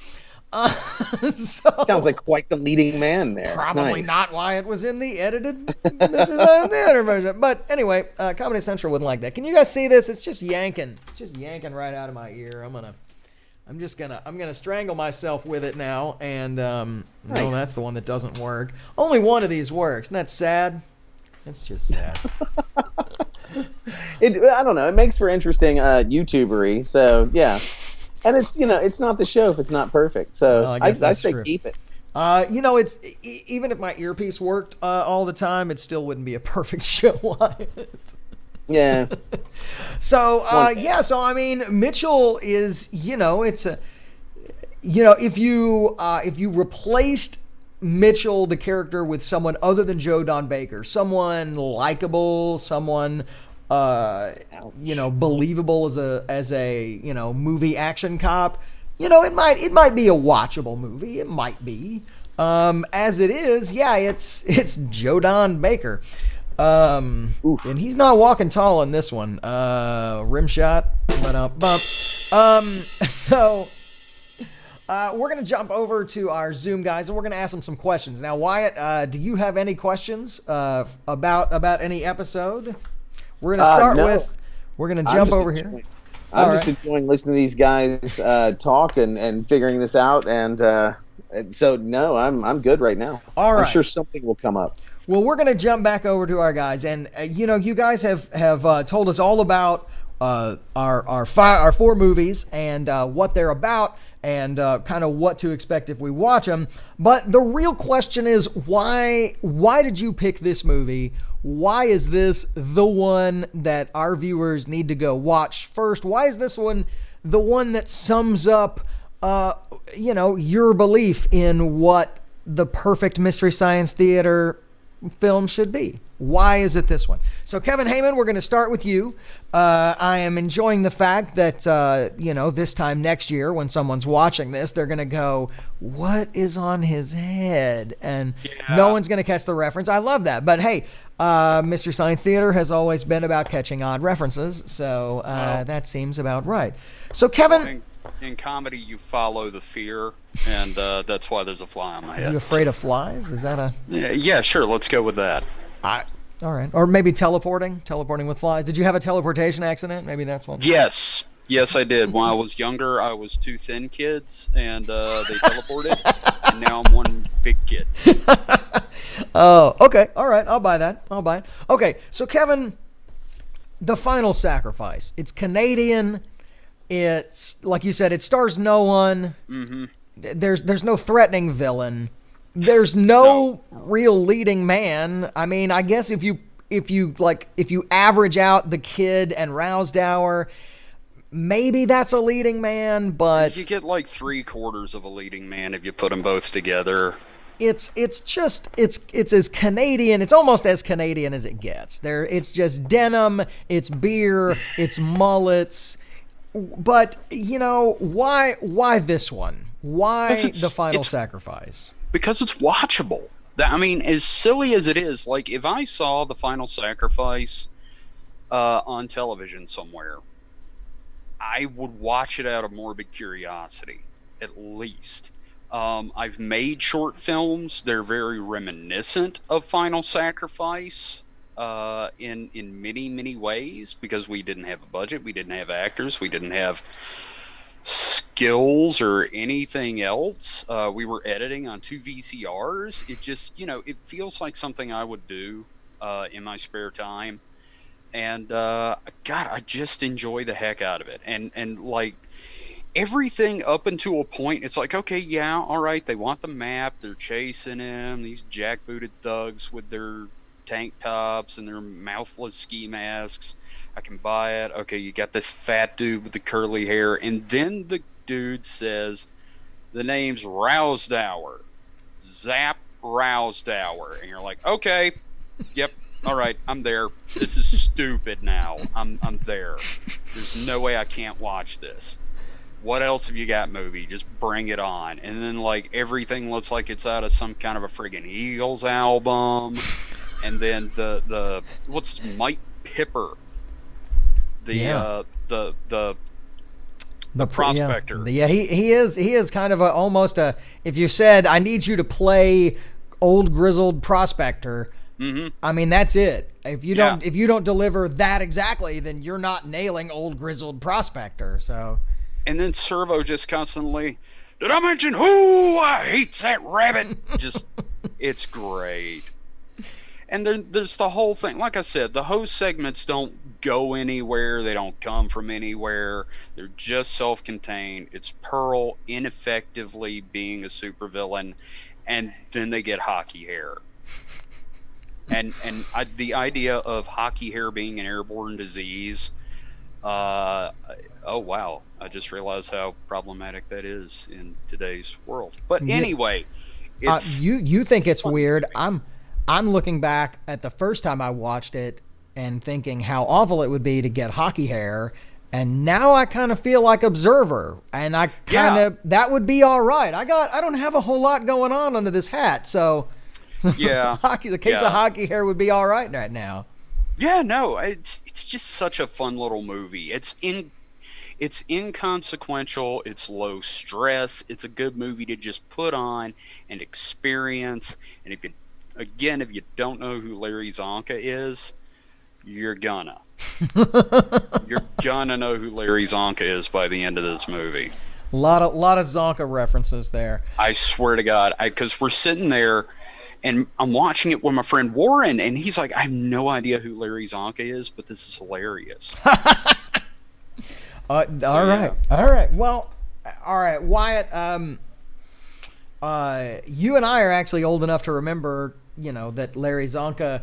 Sounds like quite the leading man there. Probably not why it was in the edited Mr. Science Theater version. But anyway, Comedy Central wouldn't like that. Can you guys see this? It's just yanking. It's just yanking right out of my ear. I'm gonna strangle myself with it now. And no, that's the one that doesn't work. Only one of these works. And that's sad. It's just sad. I don't know. It makes for interesting YouTubery. So yeah. And it's it's not the show if it's not perfect. So well, I say true. Keep it. It's even if my earpiece worked all the time, it still wouldn't be a perfect show. Yeah. So So I mean, Mitchell is it's a if you replaced Mitchell the character with someone other than Joe Don Baker, someone likable, someone. Believable as a movie action cop, it might be a watchable movie. It might be. As it is, it's Joe Don Baker. And he's not walking tall in this one. Rim shot. So we're gonna jump over to our Zoom guys, and we're gonna ask them some questions. Now, Wyatt, do you have any questions about any episode? We're going to start with, we're going to jump over here. I'm just enjoying listening to these guys talk and figuring this out. And so, no, I'm good right now. All right. I'm sure something will come up. Well, we're going to jump back over to our guys. And, you guys have told us all about our 4 movies and what they're about and kind of what to expect if we watch them. But the real question is, why did you pick this movie? Why is this the one that our viewers need to go watch first? Why is this one the one that sums up, your belief in what the perfect Mystery Science Theater film should be. Why is it this one? So Kevin Hayman, we're going to start with you. I am enjoying the fact that, this time next year when someone's watching this, they're going to go, what is on his head? And no one's going to catch the reference. I love that. But hey, Mr. Science Theater has always been about catching odd references. So that seems about right. So Kevin... In comedy, you follow the fear, and that's why there's a fly on my head. Are you afraid of flies? Is that a... Yeah, sure. Let's go with that. All right. Or maybe teleporting with flies. Did you have a teleportation accident? Maybe that's one. Yes, I did. When I was younger, I was two thin kids, and they teleported, and now I'm one big kid. Oh, okay. All right. I'll buy that. Okay, so Kevin, The Final Sacrifice. It's Canadian. It's, like you said, it stars no one. Mm-hmm. There's no threatening villain. There's no real leading man. I mean, I guess if you average out the kid and Rousdower, maybe that's a leading man, but you get like 3/4 of a leading man if you put them both together. It's as Canadian. It's almost as Canadian as it gets. It's just denim. It's beer. It's mullets. But why this one? Why The Final Sacrifice? Because it's watchable. I mean, as silly as it is, like if I saw The Final Sacrifice on television somewhere, I would watch it out of morbid curiosity, at least. I've made short films. They're very reminiscent of Final Sacrifice in many, many ways, because we didn't have a budget, we didn't have actors, we didn't have skills or anything else. We were editing on 2 VCRs. It just, it feels like something I would do in my spare time. And God, I just enjoy the heck out of it. And like everything up until a point, it's like, okay, yeah, all right, they want the map, they're chasing him, these jackbooted thugs with their tank tops and their mouthless ski masks. I can buy it. Okay, you got this fat dude with the curly hair, and then the dude says the name's Rousdower, Zap Rousdower, and you're like, okay, yep, all right, I'm there. This is stupid now. I'm there. There's no way I can't watch this. What else have you got, movie? Just bring it on. And then like everything looks like it's out of some kind of a friggin' Eagles album. And then the what's Mike Pipper, the prospector. Yeah, he is kind of almost a. If you said I need you to play old grizzled prospector, I mean that's it. If you don't deliver that exactly, then you're not nailing old grizzled prospector. So. And then Servo just constantly, did I mention who hates that rabbit? Just, it's great. And there's the whole thing. Like I said, the host segments don't go anywhere. They don't come from anywhere. They're just self-contained. It's Pearl ineffectively being a supervillain, and then they get hockey hair. And the idea of hockey hair being an airborne disease, oh wow, I just realized how problematic that is in today's world. But anyway, it's you think it's weird. Movie. I'm looking back at the first time I watched it and thinking how awful it would be to get hockey hair, and now I kind of feel like Observer, and I kind of that would be all right. I don't have a whole lot going on under this hat, so yeah, the case of hockey hair would be all right now. Yeah, no, it's just such a fun little movie. It's inconsequential. It's low stress. It's a good movie to just put on and experience. And if you don't know who Larry Zonka is, you're gonna know who Larry Zonka is by the end of this movie. A lot of Zonka references there. I swear to God, because we're sitting there. And I'm watching it with my friend Warren, and he's like, I have no idea who Larry Zonka is, but this is hilarious. All right. Well, all right, Wyatt. You and I are actually old enough to remember, that Larry Zonka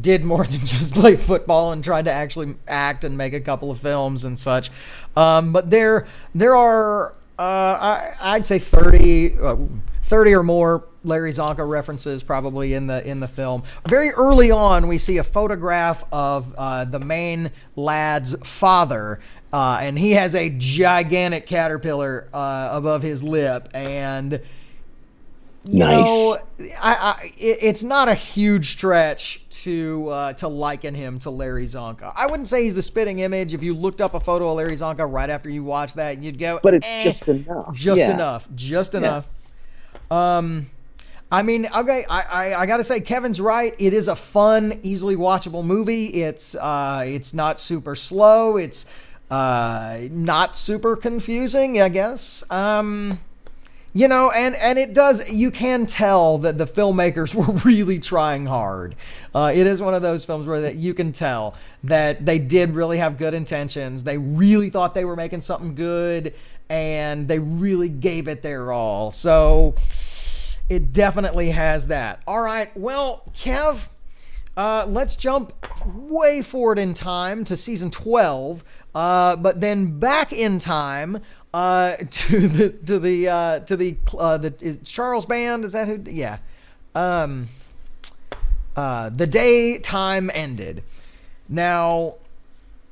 did more than just play football and tried to actually act and make a couple of films and such. But there are, I'd say 30 or more Larry Zonka references probably in the film. Very early on, we see a photograph of the main lad's father, and he has a gigantic caterpillar above his lip, and you know, it's not a huge stretch to liken him to Larry Zonka. I wouldn't say he's the spitting image. If you looked up a photo of Larry Zonka right after you watched that, you'd go, but it's just enough. Just enough. I mean, okay, I gotta say, Kevin's right. It is a fun, easily watchable movie. It's not super slow. It's not super confusing, I guess. You know, and it does, you can tell that the filmmakers were really trying hard. It is one of those films where that you can tell that they did really have good intentions. They really thought they were making something good, and they really gave it their all. So it definitely has that. All right, well, Kev, let's jump way forward in time to season 12, but then back in time to the is Charles Band, is that who? Yeah. The day time ended. Now,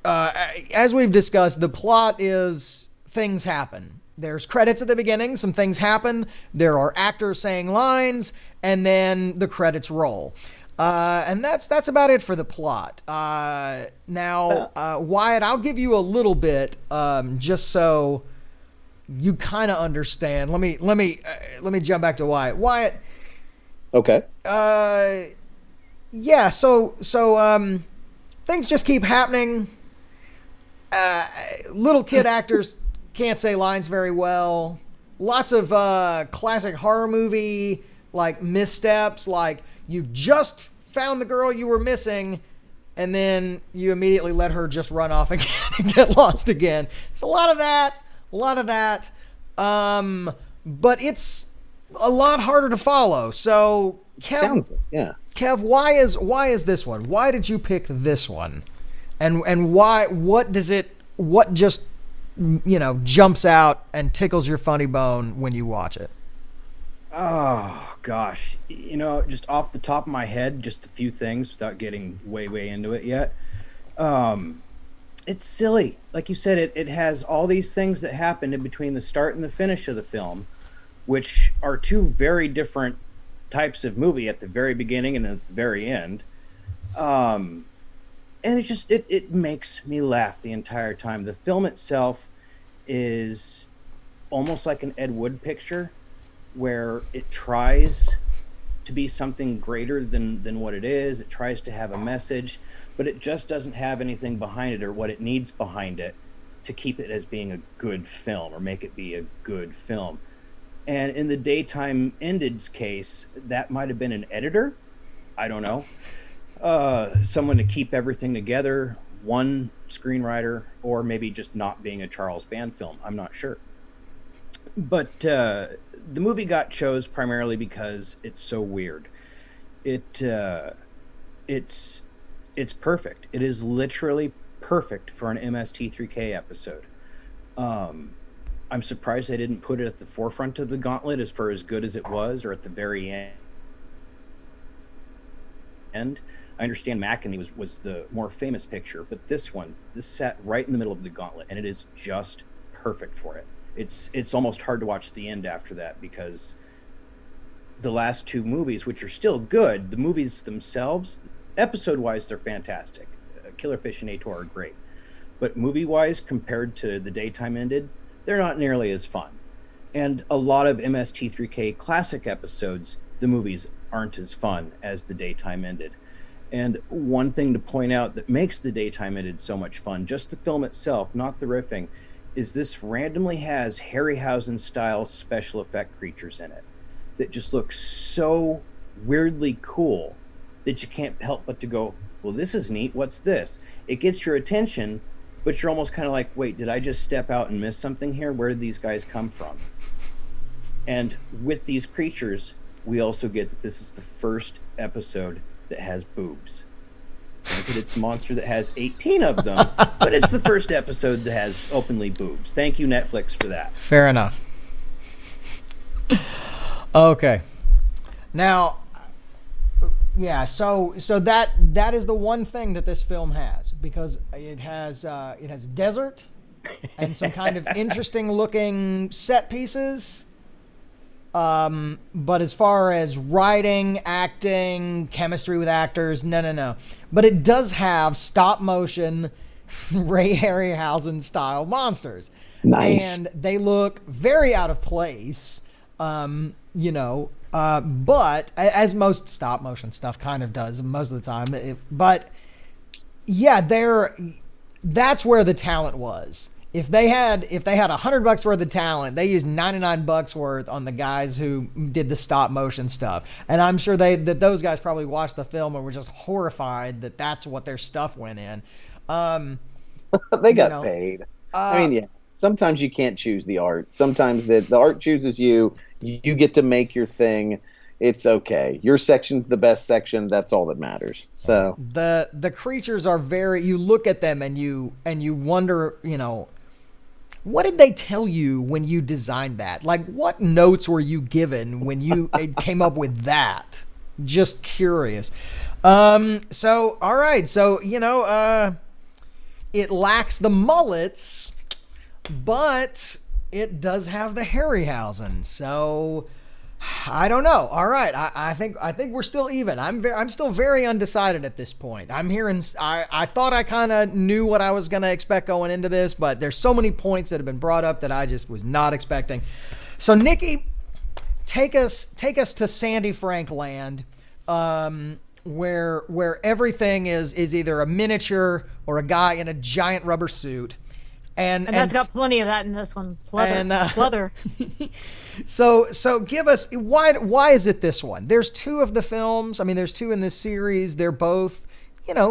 as we've discussed, the plot is things happen. There's credits at the beginning, some things happen, there are actors saying lines, and then the credits roll. And that's about it for the plot. Now, Wyatt, I'll give you a little bit, just so you kind of understand. Let me jump back to Wyatt. Wyatt. Okay. Yeah. So things just keep happening. Little kid actors can't say lines very well. Lots of classic horror movie like missteps, like you just found the girl you were missing, and then you immediately let her just run off again and get lost again. There's a lot of that. But it's a lot harder to follow. So, Kev, Kev, why is this one? Why did you pick this one? And why? What just jumps out and tickles your funny bone when you watch it? Oh gosh, just off the top of my head, just a few things without getting way into it yet. It's silly. Like you said, it has all these things that happen in between the start and the finish of the film, which are two very different types of movie at the very beginning and at the very end. And it makes me laugh the entire time. The film itself is almost like an Ed Wood picture, where it tries to be something greater than what it is. It tries to have a message, but it just doesn't have anything behind it or what it needs behind it to keep it as being a good film or make it be a good film. And in the Daytime Ended's case, that might have been an editor. I don't know. Someone to keep everything together, one screenwriter, or maybe just not being a Charles Band film. I'm not sure. But the movie got chose primarily because it's so weird. It's perfect. It is literally perfect for an MST3K episode. I'm surprised they didn't put it at the forefront of the gauntlet as far as good as it was, or at the very end. I understand McAnee was the more famous picture, but this sat right in the middle of the gauntlet, and it is just perfect for it. It's almost hard to watch the end after that, because the last two movies, which are still good, the movies themselves, episode-wise, they're fantastic. Killerfish and Ator are great. But movie-wise, compared to The Daytime Ended, they're not nearly as fun. And a lot of MST3K classic episodes, the movies aren't as fun as The Daytime Ended. And one thing to point out that makes The Daytime Ended so much fun, just the film itself, not the riffing, is this randomly has Harryhausen-style special effect creatures in it that just look so weirdly cool that you can't help but to go, well, this is neat, what's this? It gets your attention, but you're almost kind of like, wait, did I just step out and miss something here? Where did these guys come from? And with these creatures, we also get that this is the first episode that has boobs. Granted, it's a monster that has 18 of them, but it's the first episode that has openly boobs. Thank you, Netflix, for that. Fair enough. Okay. Now, yeah, so that is the one thing that this film has, because it has desert and some kind of interesting looking set pieces. But as far as writing, acting, chemistry with actors, no. But it does have stop motion Ray Harryhausen style monsters. Nice. And they look very out of place. But as most stop motion stuff kind of does most of the time. But yeah, that's where the talent was. If they had $100 worth of talent, they used $99 worth on the guys who did the stop motion stuff. And I'm sure that those guys probably watched the film and were just horrified that that's what their stuff went in. They got paid. I mean, yeah. Sometimes you can't choose the art. Sometimes the art chooses you. You get to make your thing. It's okay. Your section's the best section. That's all that matters. So the creatures are very. You look at them and you wonder. What did they tell you when you designed that? Like, what notes were you given when you came up with that? Just curious. So all right. So it lacks the mullets, but it does have the Harryhausen. So I don't know. All right, I think we're still even. I'm still very undecided at this point. I'm hearing. I thought I kind of knew what I was going to expect going into this, but there's so many points that have been brought up that I just was not expecting. So Nikki, take us to Sandy Frank land, where everything is either a miniature or a guy in a giant rubber suit. And that's got plenty of that in this one. Pleather. So give us, why is it this one? There's two of the films. I mean, there's two in this series. They're both,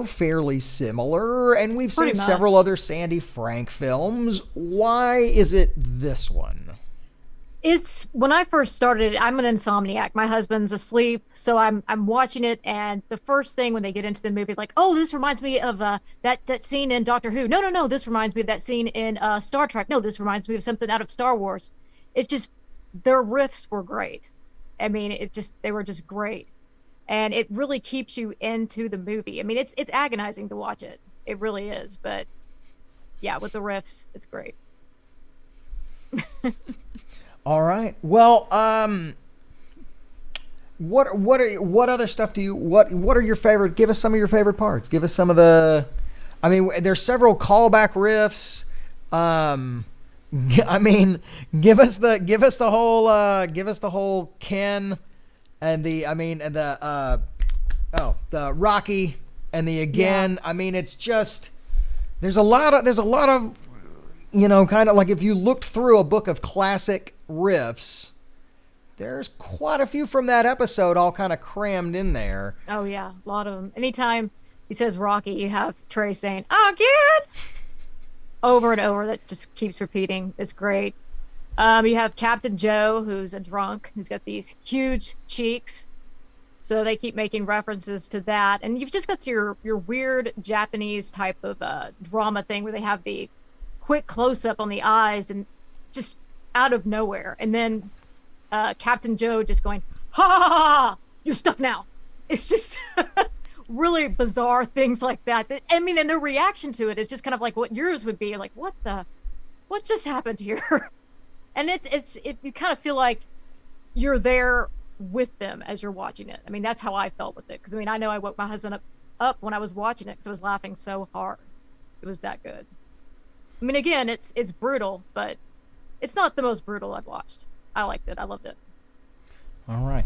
fairly similar. And we've seen several other Sandy Frank films. Why is it this one? It's when I first started, I'm an insomniac. My husband's asleep, so I'm watching it, and the first thing when they get into the movie, like, oh, this reminds me of that scene in Doctor Who. No, this reminds me of that scene in Star Trek. No, this reminds me of something out of Star Wars. It's just their riffs were great. I mean, they were just great, and it really keeps you into the movie. I mean, it's agonizing to watch it. It really is, but yeah, with the riffs, it's great. All right. Well, what other stuff what are your favorite? Give us some of your favorite parts. Give us some of the. I mean, there's several callback riffs. I mean, give us the whole Ken and the Rocky and the again. Yeah. I mean, it's just there's a lot of kind of like if you looked through a book of classic riffs, there's quite a few from that episode all kind of crammed in there. Oh yeah, a lot of them. Anytime he says Rocky, you have Trey saying again over and over. That just keeps repeating. It's great. You have Captain Joe, who's a drunk. He's got these huge cheeks, so they keep making references to that. And you've just got your weird Japanese type of drama thing where they have the quick close-up on the eyes and just out of nowhere, and then Captain Joe just going, ha ha ha ha, you're stuck now. It's just really bizarre things like that. I mean, and their reaction to it is just kind of like what yours would be, like, what just happened here? And you kind of feel like you're there with them as you're watching it. I mean, that's how I felt with it, because I mean, I know I woke my husband up when I was watching it because I was laughing so hard. It was that good. I mean, again, it's brutal, but it's not the most brutal I've watched. I liked it. I loved it. All right.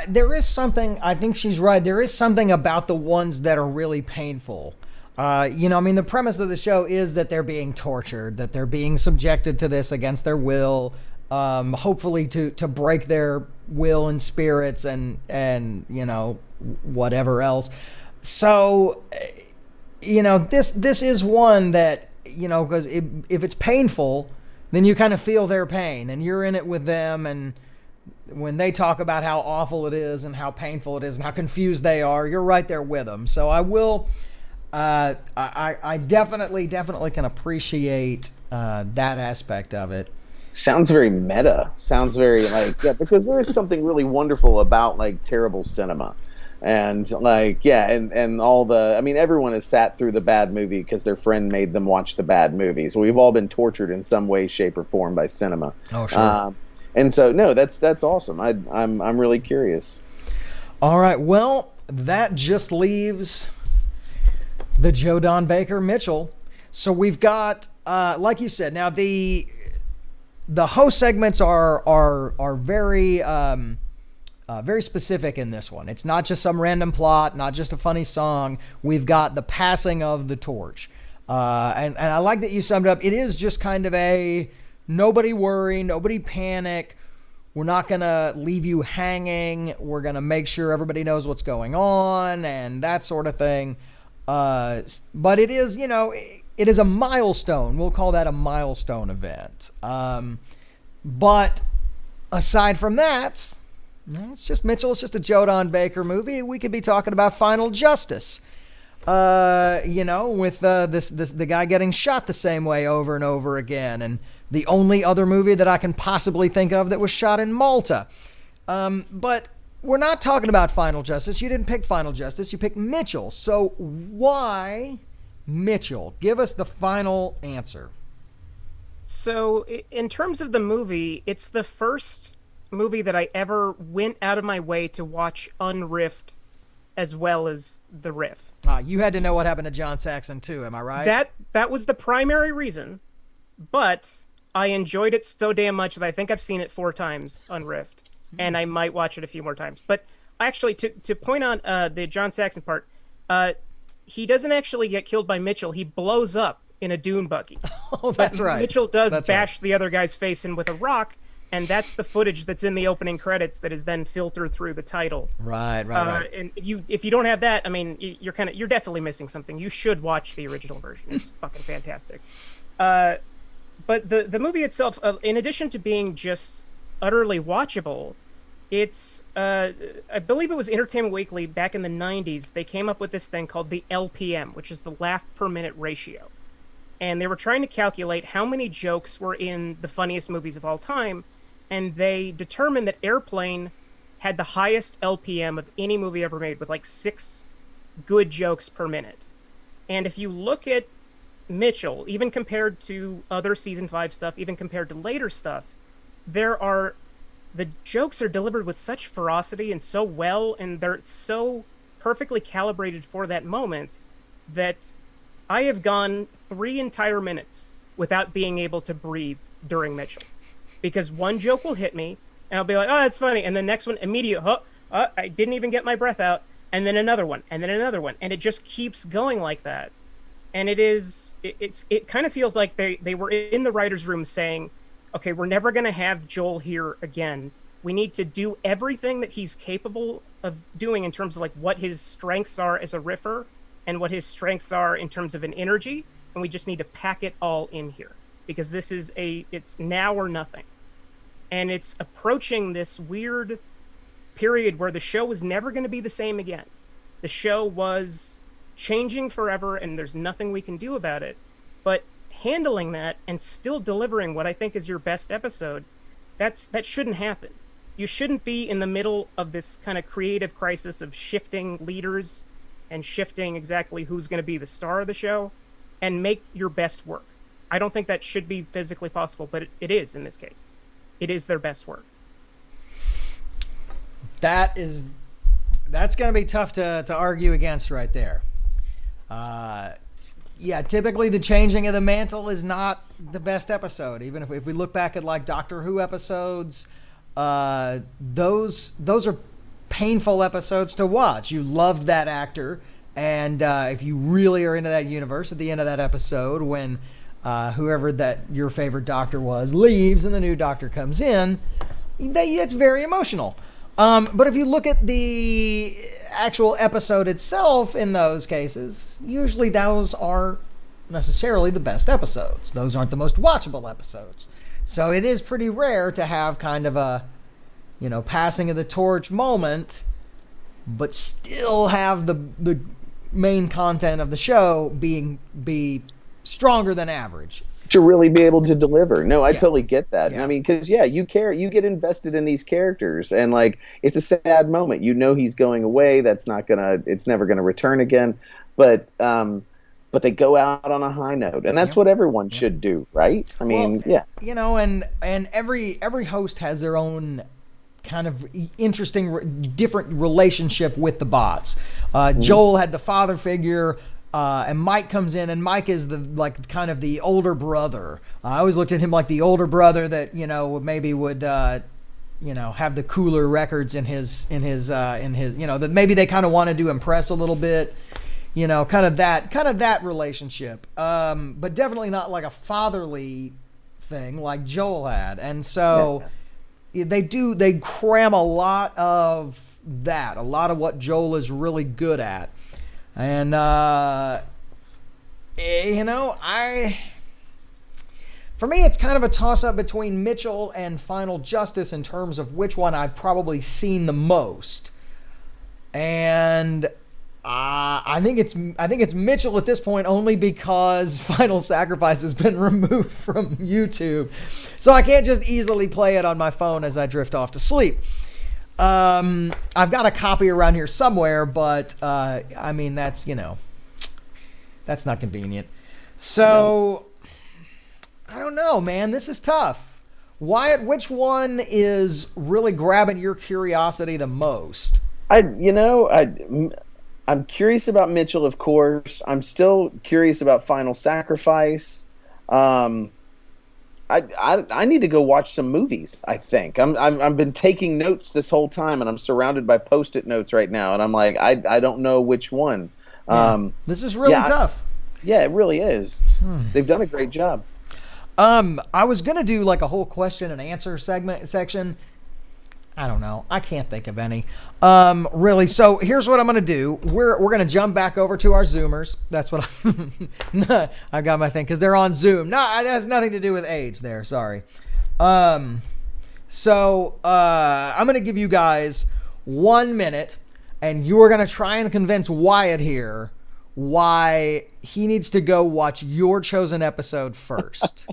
There is something, I think she's right. There is something about the ones that are really painful. I mean, the premise of the show is that they're being tortured, that they're being subjected to this against their will, hopefully to break their will and spirits and whatever else. So, this is one that, because if it's painful, then you kind of feel their pain and you're in it with them. And when they talk about how awful it is and how painful it is and how confused they are, you're right there with them. So I will, I definitely can appreciate that aspect of it. Sounds very meta. Sounds very like, yeah, because there is something really wonderful about like terrible cinema. And like, yeah, and all the, I mean, everyone has sat through the bad movie because their friend made them watch the bad movies. We've all been tortured in some way, shape, or form by cinema. Oh, sure. And so, no, that's awesome. I'm really curious. All right, well, that just leaves the Joe Don Baker Mitchell. So we've got, like you said, now the host segments are very very specific in this one. It's not just some random plot, not just a funny song. We've got the passing of the torch, and I like that you summed it up. It is just kind of a nobody worry, nobody panic. We're not gonna leave you hanging. We're gonna make sure everybody knows what's going on and that sort of thing. But it is, it is a milestone. We'll call that a milestone event. But aside from that, it's just Mitchell. It's just a Joe Don Baker movie. We could be talking about Final Justice. With the guy getting shot the same way over and over again, and the only other movie that I can possibly think of that was shot in Malta. But we're not talking about Final Justice. You didn't pick Final Justice. You picked Mitchell. So why Mitchell? Give us the final answer. So in terms of the movie, it's the first movie that I ever went out of my way to watch unriffed as well as the riff. You had to know what happened to John Saxon too, am I right? That was the primary reason, but I enjoyed it so damn much that I think I've seen it 4 times unriffed, and I might watch it a few more times. But actually, to point on the John Saxon part, he doesn't actually get killed by Mitchell. He blows up in a dune buggy. Oh, that's right. Mitchell does bash the other guy's face in with a rock, and that's the footage that's in the opening credits that is then filtered through the title. Right. And if you don't have that, I mean, you're definitely missing something. You should watch the original version. It's fucking fantastic. But the movie itself, in addition to being just utterly watchable, it's I believe it was Entertainment Weekly back in the 90s. They came up with this thing called the LPM, which is the laugh per minute ratio. And they were trying to calculate how many jokes were in the funniest movies of all time. And they determined that Airplane had the highest LPM of any movie ever made, with like 6 good jokes per minute. And if you look at Mitchell, even compared to other season 5 stuff, even compared to later stuff, the jokes are delivered with such ferocity and so well, and they're so perfectly calibrated for that moment that I have gone 3 entire minutes without being able to breathe during Mitchell. Because one joke will hit me, and I'll be like, oh, that's funny. And the next one, I didn't even get my breath out. And then another one, and then another one. And it just keeps going like that. And it kind of feels like they were in the writer's room saying, okay, we're never going to have Joel here again. We need to do everything that he's capable of doing in terms of like what his strengths are as a riffer and what his strengths are in terms of an energy. And we just need to pack it all in here. Because this is it's now or nothing. And it's approaching this weird period where the show was never going to be the same again. The show was changing forever, and there's nothing we can do about it. But handling that and still delivering what I think is your best episode, that shouldn't happen. You shouldn't be in the middle of this kind of creative crisis of shifting leaders and shifting exactly who's going to be the star of the show and make your best work. I don't think that should be physically possible, but it is in this case. It is their best work. That's going to be tough to argue against right there. Yeah, typically the changing of the mantle is not the best episode. Even if we look back at like Doctor Who episodes, those are painful episodes to watch. You loved that actor, and if you really are into that universe, at the end of that episode when whoever that your favorite doctor was leaves and the new doctor comes in, it's very emotional. But if you look at the actual episode itself in those cases, usually those aren't necessarily the best episodes. Those aren't the most watchable episodes. So it is pretty rare to have kind of a, passing of the torch moment, but still have the main content of the show be stronger than average. to really be able to deliver. No, I totally get that. Yeah. I mean, because you care, you get invested in these characters, and like it's a sad moment. You know he's going away. It's never gonna return again. But they go out on a high note, and that's what everyone should do, right? I mean, You know, and every host has their own kind of interesting, different relationship with the bots. Joel had the father figure. And Mike comes in, and Mike is kind of the older brother. I always looked at him like the older brother that maybe would have the cooler records in his that maybe they kind of wanted to impress a little bit, kind of that relationship. But definitely not like a fatherly thing like Joel had, and so they cram a lot of what Joel is really good at. And, for me, it's kind of a toss-up between Mitchell and Final Justice in terms of which one I've probably seen the most. And I think it's Mitchell at this point, only because Final Sacrifice has been removed from YouTube, so I can't just easily play it on my phone as I drift off to sleep. I've got a copy around here somewhere, but I mean that's not convenient. So I don't know, man. This is tough. Wyatt, which one is really grabbing your curiosity the most? I'm curious about Mitchell, of course. I'm still curious about Final Sacrifice. I need to go watch some movies. I think I've been taking notes this whole time, and I'm surrounded by Post-it notes right now, and I'm like, I don't know which one. This is really tough. Yeah, it really is. They've done a great job. I was gonna do like a whole question and answer section. I don't know. I can't think of any. Really. So here's what I'm going to do. We're going to jump back over to our Zoomers. That's what I got my thing, because they're on Zoom. No, that has nothing to do with age there. Sorry. So I'm going to give you guys 1 minute, and you are going to try and convince Wyatt here why he needs to go watch your chosen episode first.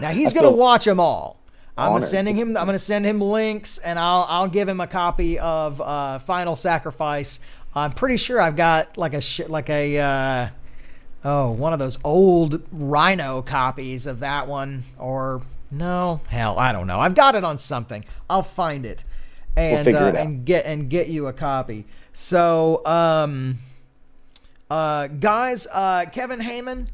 Now he's going to watch them all. I'm gonna send him links, and I'll give him a copy of Final Sacrifice. I'm pretty sure I've got one of those old Rhino copies of that one, or no, hell, I don't know. I've got it on something. I'll find it and get you a copy. So, guys, Kevin Hayman,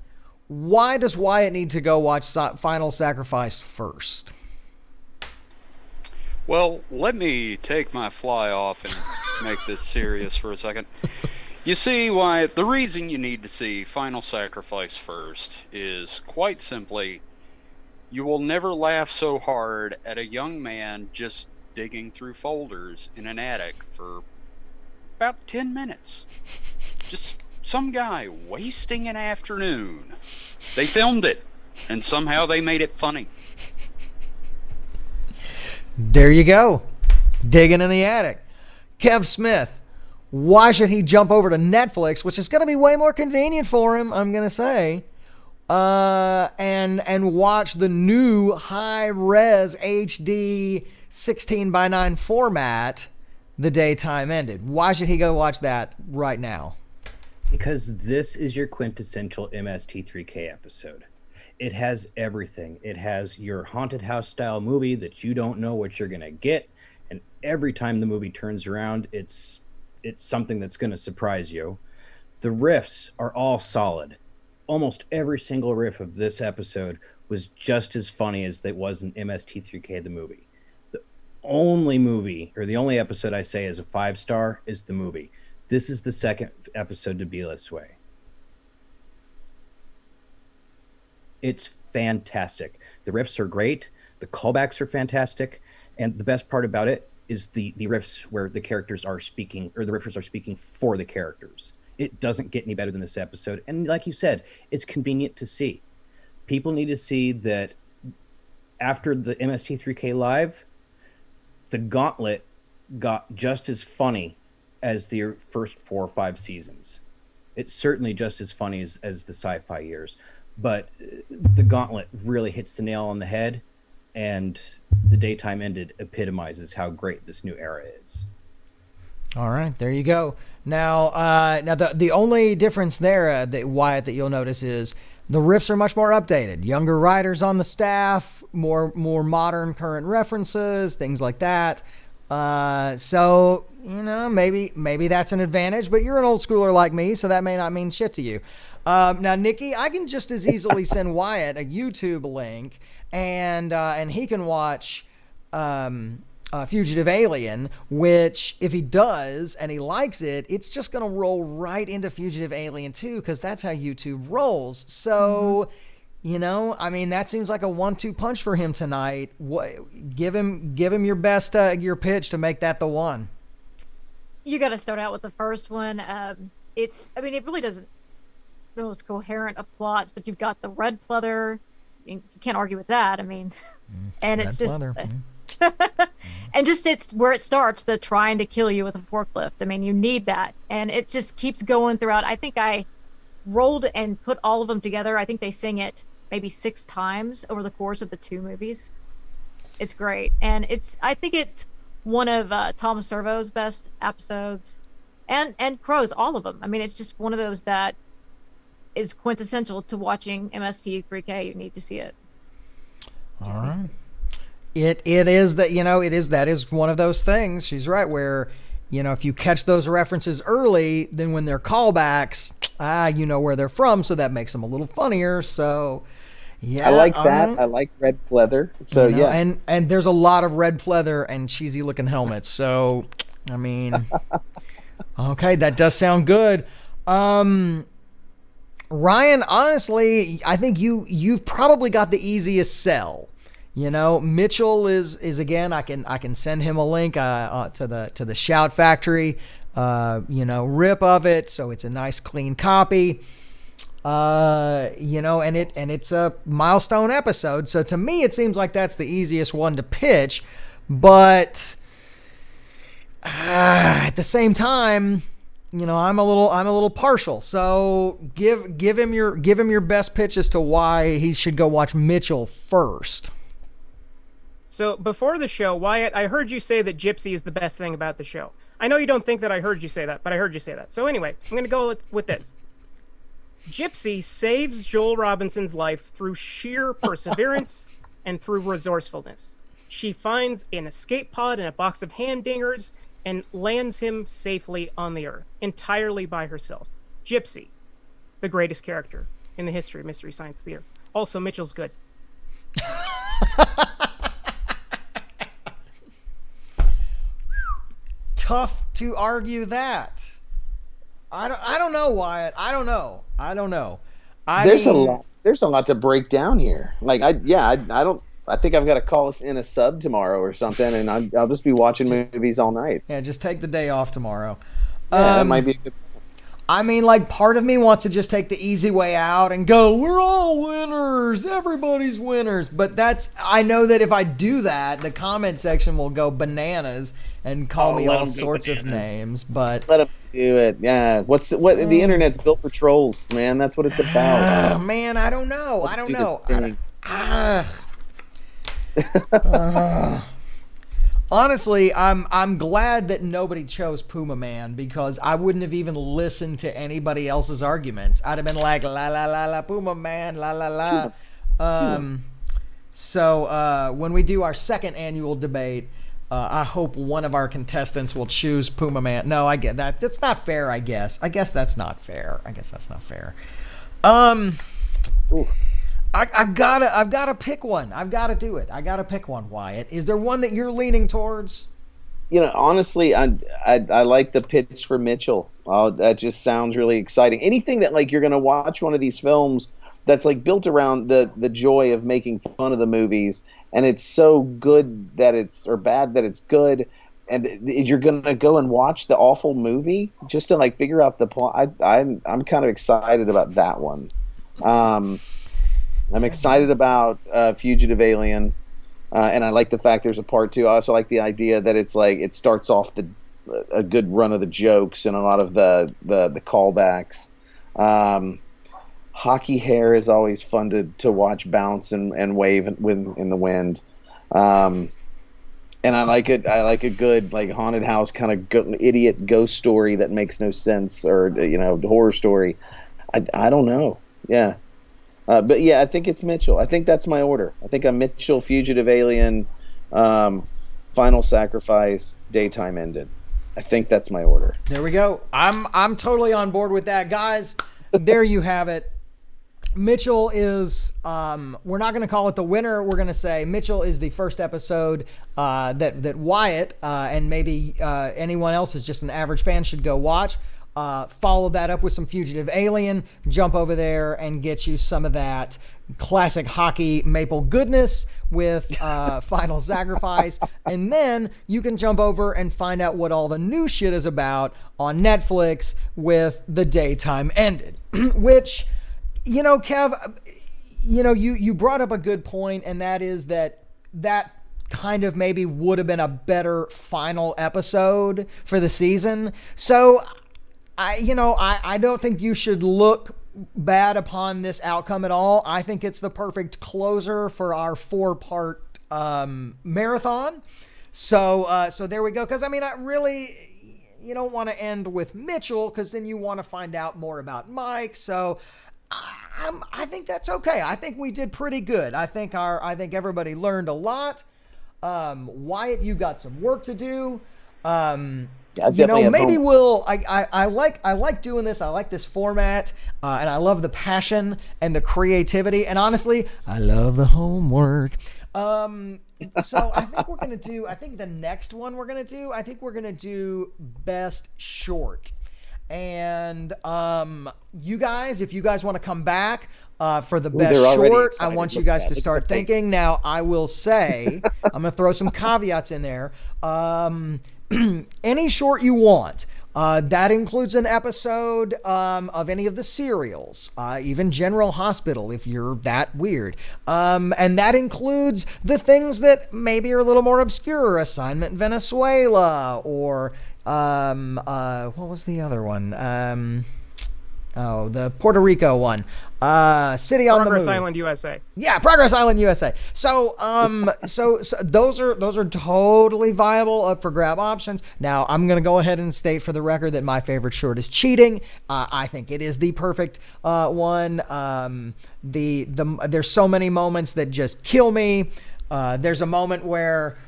why does Wyatt need to go watch Final Sacrifice first? Well, let me take my fly off and make this serious for a second. You see, Wyatt, the reason you need to see Final Sacrifice first is, quite simply, you will never laugh so hard at a young man just digging through folders in an attic for about 10 minutes. Just some guy wasting an afternoon. They filmed it, and somehow they made it funny. There you go. Digging in the attic. Kev Smith, why should he jump over to Netflix, which is going to be way more convenient for him, I'm going to say, and watch the new high-res HD 16:9 format the day time ended? Why should he go watch that right now? Because this is your quintessential MST3K episode. It has everything. It has your haunted house style movie that you don't know what you're going to get. And every time the movie turns around, it's something that's going to surprise you. The riffs are all solid. Almost every single riff of this episode was just as funny as it was in MST3K, the movie. The only episode I say is a 5-star is the movie. This is the second episode to be this way. It's fantastic. The riffs are great. The callbacks are fantastic. And the best part about it is the riffs where the characters are speaking, or the riffers are speaking for the characters. It doesn't get any better than this episode. And like you said, it's convenient to see. People need to see that after the MST3K Live, the Gauntlet got just as funny as the first 4 or 5 seasons. It's certainly just as funny as the sci-fi years. but the Gauntlet really hits the nail on the head, and The Daytime Ended epitomizes how great this new era is. All right, there you go. Now, the only difference there, Wyatt, that you'll notice is the riffs are much more updated. Younger writers on the staff, more modern, current references, things like that. So maybe that's an advantage. But you're an old schooler like me, so that may not mean shit to you. Now, Nikki, I can just as easily send Wyatt a YouTube link, and he can watch Fugitive Alien, which if he does and he likes it, it's just going to roll right into Fugitive Alien 2 because that's how YouTube rolls. So, that seems like a 1-2 punch for him tonight. Give him your best your pitch to make that the one. You got to start out with the first one. It really doesn't the most coherent of plots, but you've got the red pleather. You can't argue with that. And it's just. And just it's where it starts, the trying to kill you with a forklift. You need that, and it just keeps going throughout. I think I rolled and put all of them together. I think they sing it maybe 6 times over the course of the 2 movies. It's great, and I think it's one of Tom Servo's best episodes, and Crow's, all of them. It's just one of those that is quintessential to watching MST3K. You need to see it. All right. It is that is one of those things. She's right, where if you catch those references early, then when they're callbacks, you know where they're from, so that makes them a little funnier. So yeah, I like that. I like red pleather. So yeah, and there's a lot of red pleather and cheesy looking helmets. So okay, that does sound good. Ryan, honestly, I think you've probably got the easiest sell. Mitchell is again. I can send him a link to the Shout Factory, rip of it, so it's a nice clean copy. And it's a milestone episode. So to me, it seems like that's the easiest one to pitch, but at the same time, I'm a little partial. So give him your best pitch as to why he should go watch Mitchell first. So before the show, Wyatt, I heard you say that Gypsy is the best thing about the show. I know you don't think that I heard you say that, but I heard you say that. So anyway, I'm going to go with this. Gypsy saves Joel Robinson's life through sheer perseverance and through resourcefulness. She finds an escape pod and a box of handingers and lands him safely on the Earth, entirely by herself. Gypsy, the greatest character in the history of Mystery Science Theater. Also, Mitchell's good. Tough to argue that. I don't know, Wyatt. I don't know. There's a lot to break down here. I think I've got to call us in a sub tomorrow or something, and I'll just be watching movies all night. Yeah, just take the day off tomorrow. Yeah, that might be a good. Part of me wants to just take the easy way out and go, we're all winners, everybody's winners. But I know that if I do that, the comment section will go bananas and call me all sorts of names. But let them do it. Yeah. The internet's built for trolls, man. That's what it's about. Man, I don't know. Honestly, I'm glad that nobody chose Puma Man, because I wouldn't have even listened to anybody else's arguments. I'd have been like, la la la la, Puma Man, la la la. So when we do our second annual debate, I hope one of our contestants will choose Puma Man. No, I get that. That's not fair, I guess. I guess that's not fair. Ooh. I've gotta pick one. I've got to do it. I gotta pick one, Wyatt. Is there one that you're leaning towards? Honestly, I like the pitch for Mitchell. Oh, that just sounds really exciting. Anything that you're gonna watch one of these films that's built around the joy of making fun of the movies, and it's so good that or bad that it's good, and you're gonna go and watch the awful movie just to figure out the plot. I'm kind of excited about that one. I'm excited about Fugitive Alien, and I like the fact there's a part 2. I also like the idea that it's it starts off a good run of the jokes and a lot of the callbacks. hockey hair is always fun to watch bounce and wave in the wind. And I like it. I like a good like haunted house kind of idiot ghost story that makes no sense, or horror story. I don't know. Yeah, but yeah, I think it's Mitchell. I think that's my order. I think I'm Mitchell, Fugitive Alien, Final Sacrifice, Daytime Ended. I think that's my order. There we go. I'm totally on board with that, guys. There you have it. Mitchell is, we're not going to call it the winner. We're going to say Mitchell is the first episode that Wyatt and maybe anyone else is just an average fan should go watch. Follow that up with some Fugitive Alien. Jump over there and get you some of that classic hockey maple goodness with Final Sacrifice. And then you can jump over and find out what all the new shit is about on Netflix with The Daytime Ended, which... Kev, you brought up a good point, and that is that kind of maybe would have been a better final episode for the season. So, I don't think you should look bad upon this outcome at all. I think it's the perfect closer for our 4-part marathon. So there we go. Because, you don't want to end with Mitchell, because then you want to find out more about Mike. So... I think that's okay. I think we did pretty good. I think everybody learned a lot. Wyatt, you got some work to do. Maybe we'll. I like doing this. I like this format, and I love the passion and the creativity. And honestly, I love the homework. So I think we're gonna do. I think the next one we're gonna do. I think we're gonna do best short. And you guys, if you guys want to come back for the best short, I want you guys to start thinking. Now, I will say, I'm going to throw some caveats in there. Any short you want. That includes an episode of any of the serials, even General Hospital, if you're that weird. And that includes the things that maybe are a little more obscure, Assignment Venezuela, or... what was the other one? The Puerto Rico one. City on the Move. Progress Island, USA. Yeah, Progress Island, USA. So those are totally viable up for grab options. Now, I'm going to go ahead and state for the record that my favorite short is Cheating. I think it is the perfect one. There's so many moments that just kill me. There's a moment where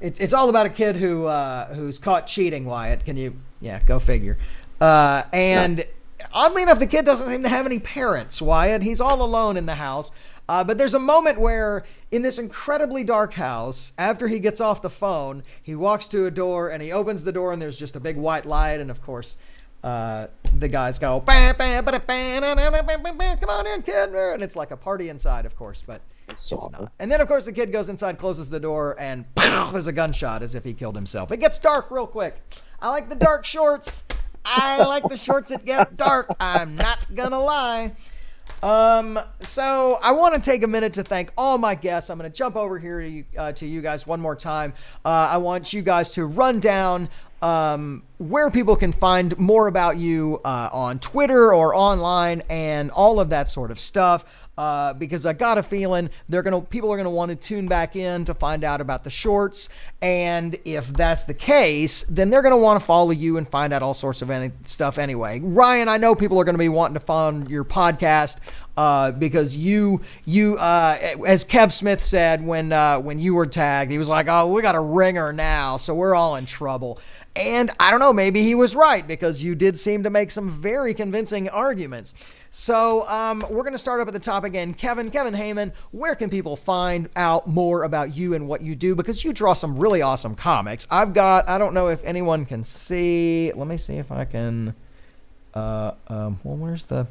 it's all about a kid who's caught cheating, Wyatt. Go figure. And oddly enough, the kid doesn't seem to have any parents, Wyatt. He's all alone in the house. But there's a moment where in this incredibly dark house, after he gets off the phone, he walks to a door and he opens the door and there's just a big white light. And of course, the guys go, "Come on in, kid." And it's like a party inside, of course, but it's not. And then, of course, the kid goes inside, closes the door, and there's a gunshot as if he killed himself. It gets dark real quick. I like the dark shorts. I like the shorts that get dark. I'm not gonna lie. So I want to take a minute to thank all my guests. I'm going to jump over here to you guys one more time. I want you guys to run down where people can find more about you on Twitter or online and all of that sort of stuff. Because I got a feeling people are gonna want to tune back in to find out about the shorts, and if that's the case, then they're gonna want to follow you and find out all sorts of stuff anyway. Ryan, I know people are gonna be wanting to follow your podcast because you as Kev Smith said when you were tagged, he was like, "Oh, we got a ringer now, so we're all in trouble." And I don't know, maybe he was right, because you did seem to make some very convincing arguments. So we're going to start up at the top again. Kevin Hayman, where can people find out more about you and what you do? Because you draw some really awesome comics. I don't know if anyone can see. Let me see if I can. Where's the...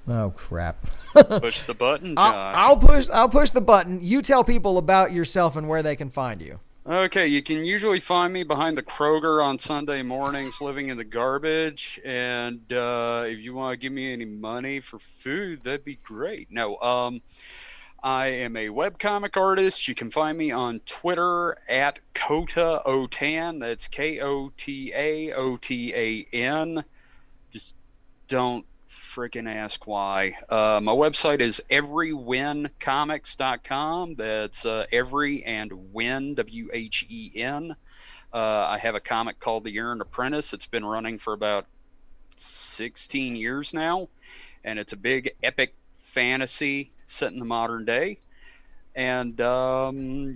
Oh, crap. Push the button, Josh. I'll push the button. You tell people about yourself and where they can find you. Okay, you can usually find me behind the Kroger on Sunday mornings living in the garbage. And if you want to give me any money for food, that'd be great. No, I am a webcomic artist. You can find me on Twitter at Kota Otan. That's Kotaotan. Just don't freaking ask why. My website is everywhencomics.com. That's every and when, W-H-E-N. I have a comic called The Errant Apprentice. It's been running for about 16 years now, and it's a big epic fantasy set in the modern day. And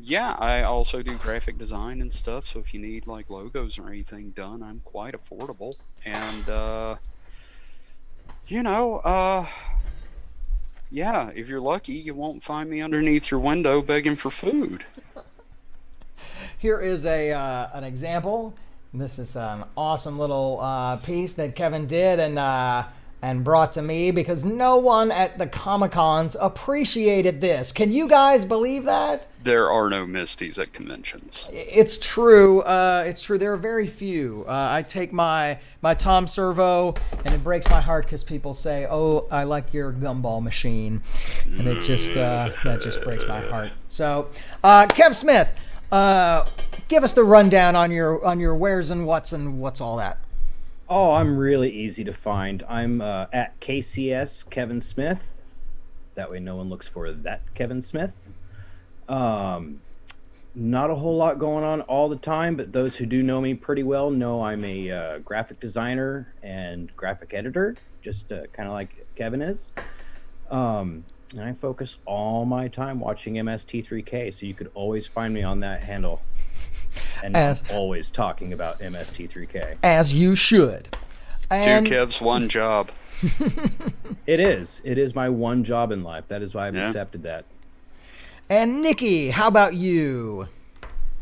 yeah, I also do graphic design and stuff, so if you need like logos or anything done, I'm quite affordable. And you know, yeah, if you're lucky, you won't find me underneath your window begging for food. Here is an example. This is an awesome little piece that Kevin did and brought to me because no one at the Comic-Cons appreciated this. Can you guys believe that? There are no Misties at conventions. It's true. It's true. There are very few. I take my Tom Servo, and it breaks my heart because people say, "Oh, I like your gumball machine," and it just that just breaks my heart. So, Kev Smith, give us the rundown on your where's and what's all that. Oh, I'm really easy to find. I'm at KCS Kevin Smith. That way no one looks for that Kevin Smith. Not a whole lot going on all the time, but those who do know me pretty well know I'm a graphic designer and graphic editor, just kind of like Kevin is. And I focus all my time watching MST3K, so you could always find me on that handle. And I'm always talking about MST3K. As you should. And Two Kevs, one job. It is. It is my one job in life. That is why I've accepted that. And Nikki, how about you?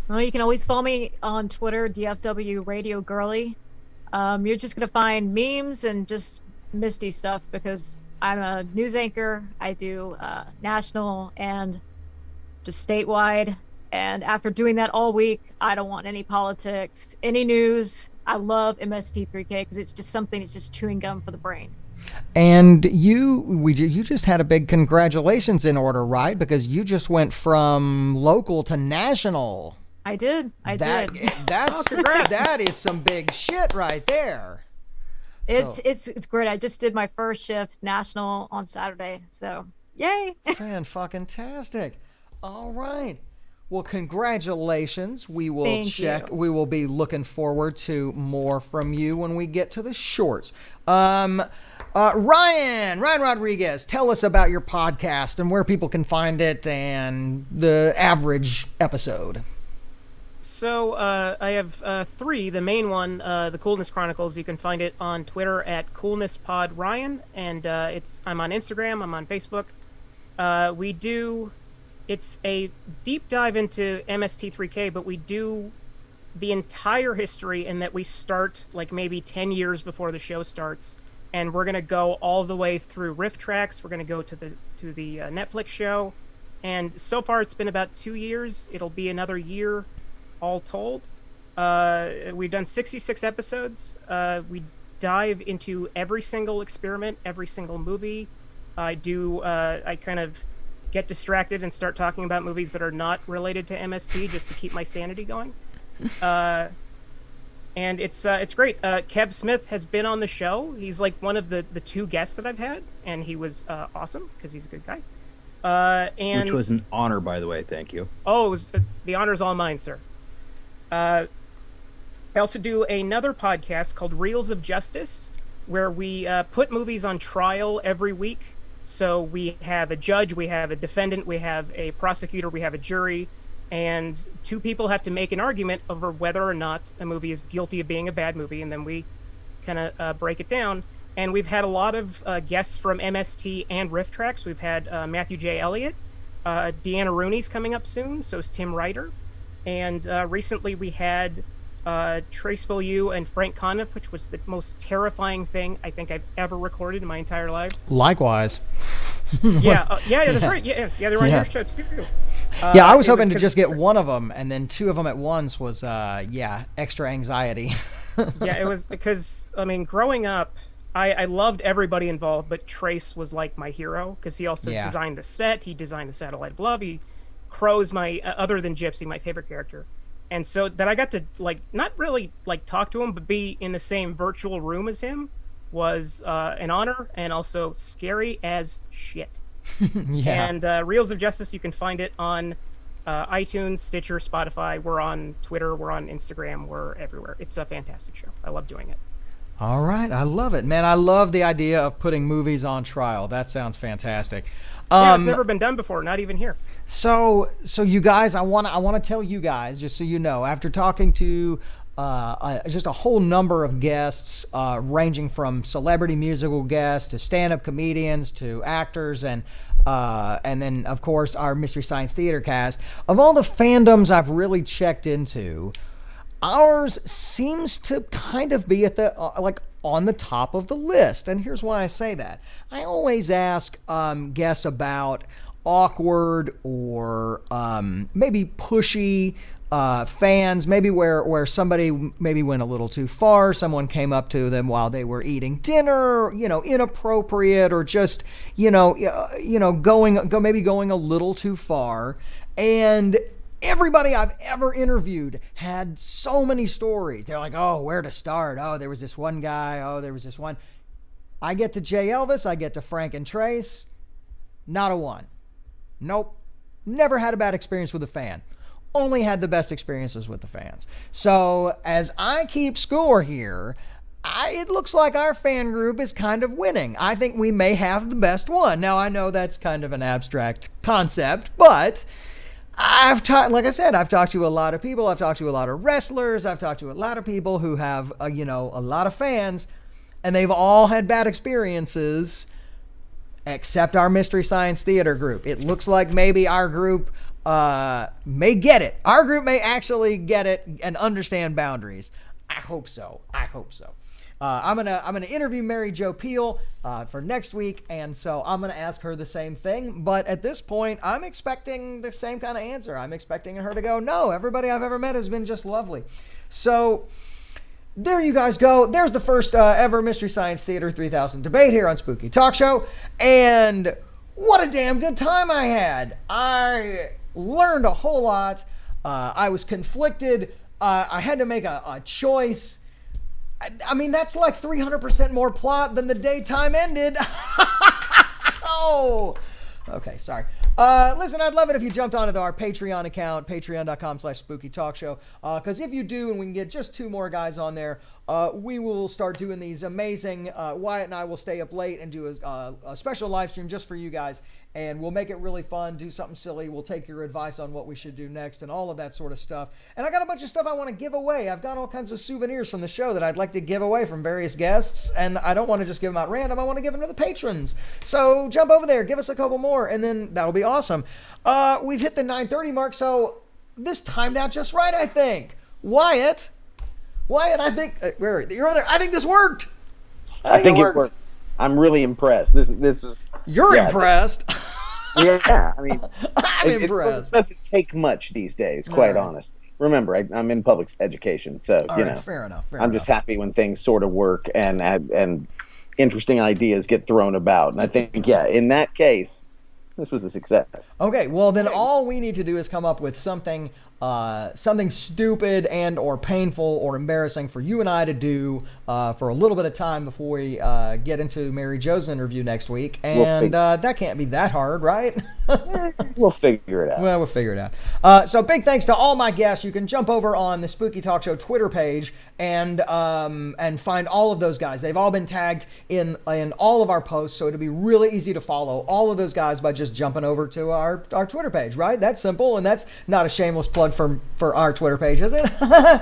Well, you can always follow me on Twitter, DFW Radio Girly. You're just going to find memes and just Misty stuff because I'm a news anchor. I do national and just statewide. And after doing that all week, I don't want any politics, any news. I love MST3K because it's just something, it's just chewing gum for the brain. And you just had a big congratulations in order, right? Because you just went from local to national. I did. That's that is some big shit right there. It's great. I just did my first shift national on Saturday. So, yay. Fantastic. All right. Well, congratulations. We will Thank check. you. We will be looking forward to more from you when we get to the shorts. Ryan Rodriguez, tell us about your podcast and where people can find it and the average episode. So I have three. The main one, the Coolness Chronicles, you can find it on Twitter at CoolnessPodRyan, and I'm on Instagram, I'm on Facebook. It's a deep dive into MST3K, but we do the entire history in that we start like maybe 10 years before the show starts, and we're going to go all the way through riff tracks. We're going to go to the Netflix show, and so far it's been about 2 years. It'll be another year all told. We've done 66 episodes. We dive into every single experiment, every single movie. I kind of get distracted and start talking about movies that are not related to MST just to keep my sanity going. And it's great. Kev Smith has been on the show. He's like one of the two guests that I've had, and he was awesome because he's a good guy. Which was an honor, by the way. Thank you. Oh, the honor's all mine, sir. I also do another podcast called Reels of Justice, where we put movies on trial every week. So we have a judge, we have a defendant, we have a prosecutor, we have a jury, and two people have to make an argument over whether or not a movie is guilty of being a bad movie, and then we kind of break it down. And we've had a lot of guests from MST and Riff Tracks. We've had Matthew J. Elliott, Deanna Rooney's coming up soon, so is Tim Ryder. And recently we had Trace Beaulieu and Frank Conniff, which was the most terrifying thing I think I've ever recorded in my entire life. Likewise. Yeah, that's right. Yeah, they were on your show too. I was hoping to just get one of them, and then two of them at once was, extra anxiety. Yeah, it was because, I mean, growing up, I loved everybody involved, but Trace was like my hero because he also designed the set. He designed the Satellite of Love. Crow's my, other than Gypsy, my favorite character. And so that I got to, like, not really, like, talk to him, but be in the same virtual room as him was an honor and also scary as shit. Yeah. And Reels of Justice, you can find it on iTunes, Stitcher, Spotify. We're on Twitter. We're on Instagram. We're everywhere. It's a fantastic show. I love doing it. All right. I love it, man. I love the idea of putting movies on trial. That sounds fantastic. Yeah, it's never been done before, not even here. So you guys, I want to tell you guys, just so you know, after talking to just a whole number of guests, ranging from celebrity musical guests to stand-up comedians to actors, and then of course our Mystery Science Theater cast. Of all the fandoms I've really checked into, ours seems to kind of be at the on the top of the list. And here's why I say that. I always ask guests about awkward or maybe pushy fans, maybe where somebody maybe went a little too far, someone came up to them while they were eating dinner, inappropriate, or just going a little too far. And everybody I've ever interviewed had so many stories. They're like, oh, where to start? Oh, there was this one guy. Oh, there was this one. I get to J. Elvis. I get to Frank and Trace. Not a one. Nope. Never had a bad experience with a fan. Only had the best experiences with the fans. So as I keep score here, it looks like our fan group is kind of winning. I think we may have the best one. Now, I know that's kind of an abstract concept, but like I said, I've talked to a lot of people. I've talked to a lot of wrestlers. I've talked to a lot of people who have, a lot of fans, and they've all had bad experiences, except our Mystery Science Theater group. It looks like maybe our group may get it. Our group may actually get it and understand boundaries. I hope so. I'm gonna interview Mary Jo Pehl for next week, and so I'm gonna ask her the same thing. But at this point, I'm expecting the same kind of answer. I'm expecting her to go, no, everybody I've ever met has been just lovely. So there you guys go. There's the first ever Mystery Science Theater 3000 debate here on Spooky Talk Show, and what a damn good time I had. I learned a whole lot. I was conflicted. I had to make a choice. I mean, that's like 300% more plot than the daytime ended. Oh, okay, sorry. Listen, I'd love it if you jumped onto our Patreon account, patreon.com/Spooky Talk Show, because if you do, and we can get just 2 more guys on there, we will start doing these amazing, Wyatt and I will stay up late and do a special live stream just for you guys, and we'll make it really fun, do something silly, we'll take your advice on what we should do next, and all of that sort of stuff. And I got a bunch of stuff I want to give away. I've got all kinds of souvenirs from the show that I'd like to give away from various guests, and I don't want to just give them out random, I want to give them to the patrons. So jump over there, give us a couple more, and then that'll be awesome. We've hit the 9:30 mark, so this timed out just right, I think. Wyatt, I think you're over there. I think this worked. I think it worked. I'm really impressed. This is. You're impressed. Yeah, I mean, I'm impressed. It doesn't take much these days, quite honestly. Remember, I'm in public education, so fair enough. I'm just happy when things sort of work and interesting ideas get thrown about. And I think, in that case, this was a success. Okay, well then all we need to do is come up with something stupid and or painful or embarrassing for you and I to do for a little bit of time before we get into Mary Jo's interview next week. And that can't be that hard, right? We'll figure it out. Well, we'll figure it out. So big thanks to all my guests. You can jump over on the Spooky Talk Show Twitter page and find all of those guys. They've all been tagged in all of our posts, so it'll be really easy to follow all of those guys by just jumping over to our Twitter page, right? That's simple, and that's not a shameless plug for our Twitter page, is it? All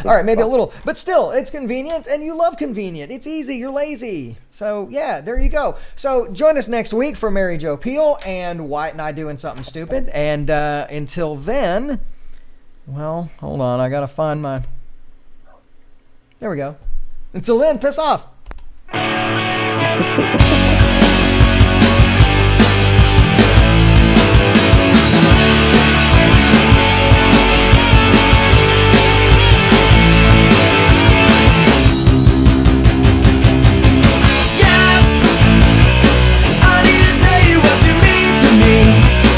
right, maybe a little, but still, it's convenient, and you love convenient. It's easy, you're lazy. So yeah, there you go. So join us next week for Mary Jo Pehl and Wyatt and I doing something stupid. And until then, well, hold on, I gotta find my. There we go. Until then, piss off.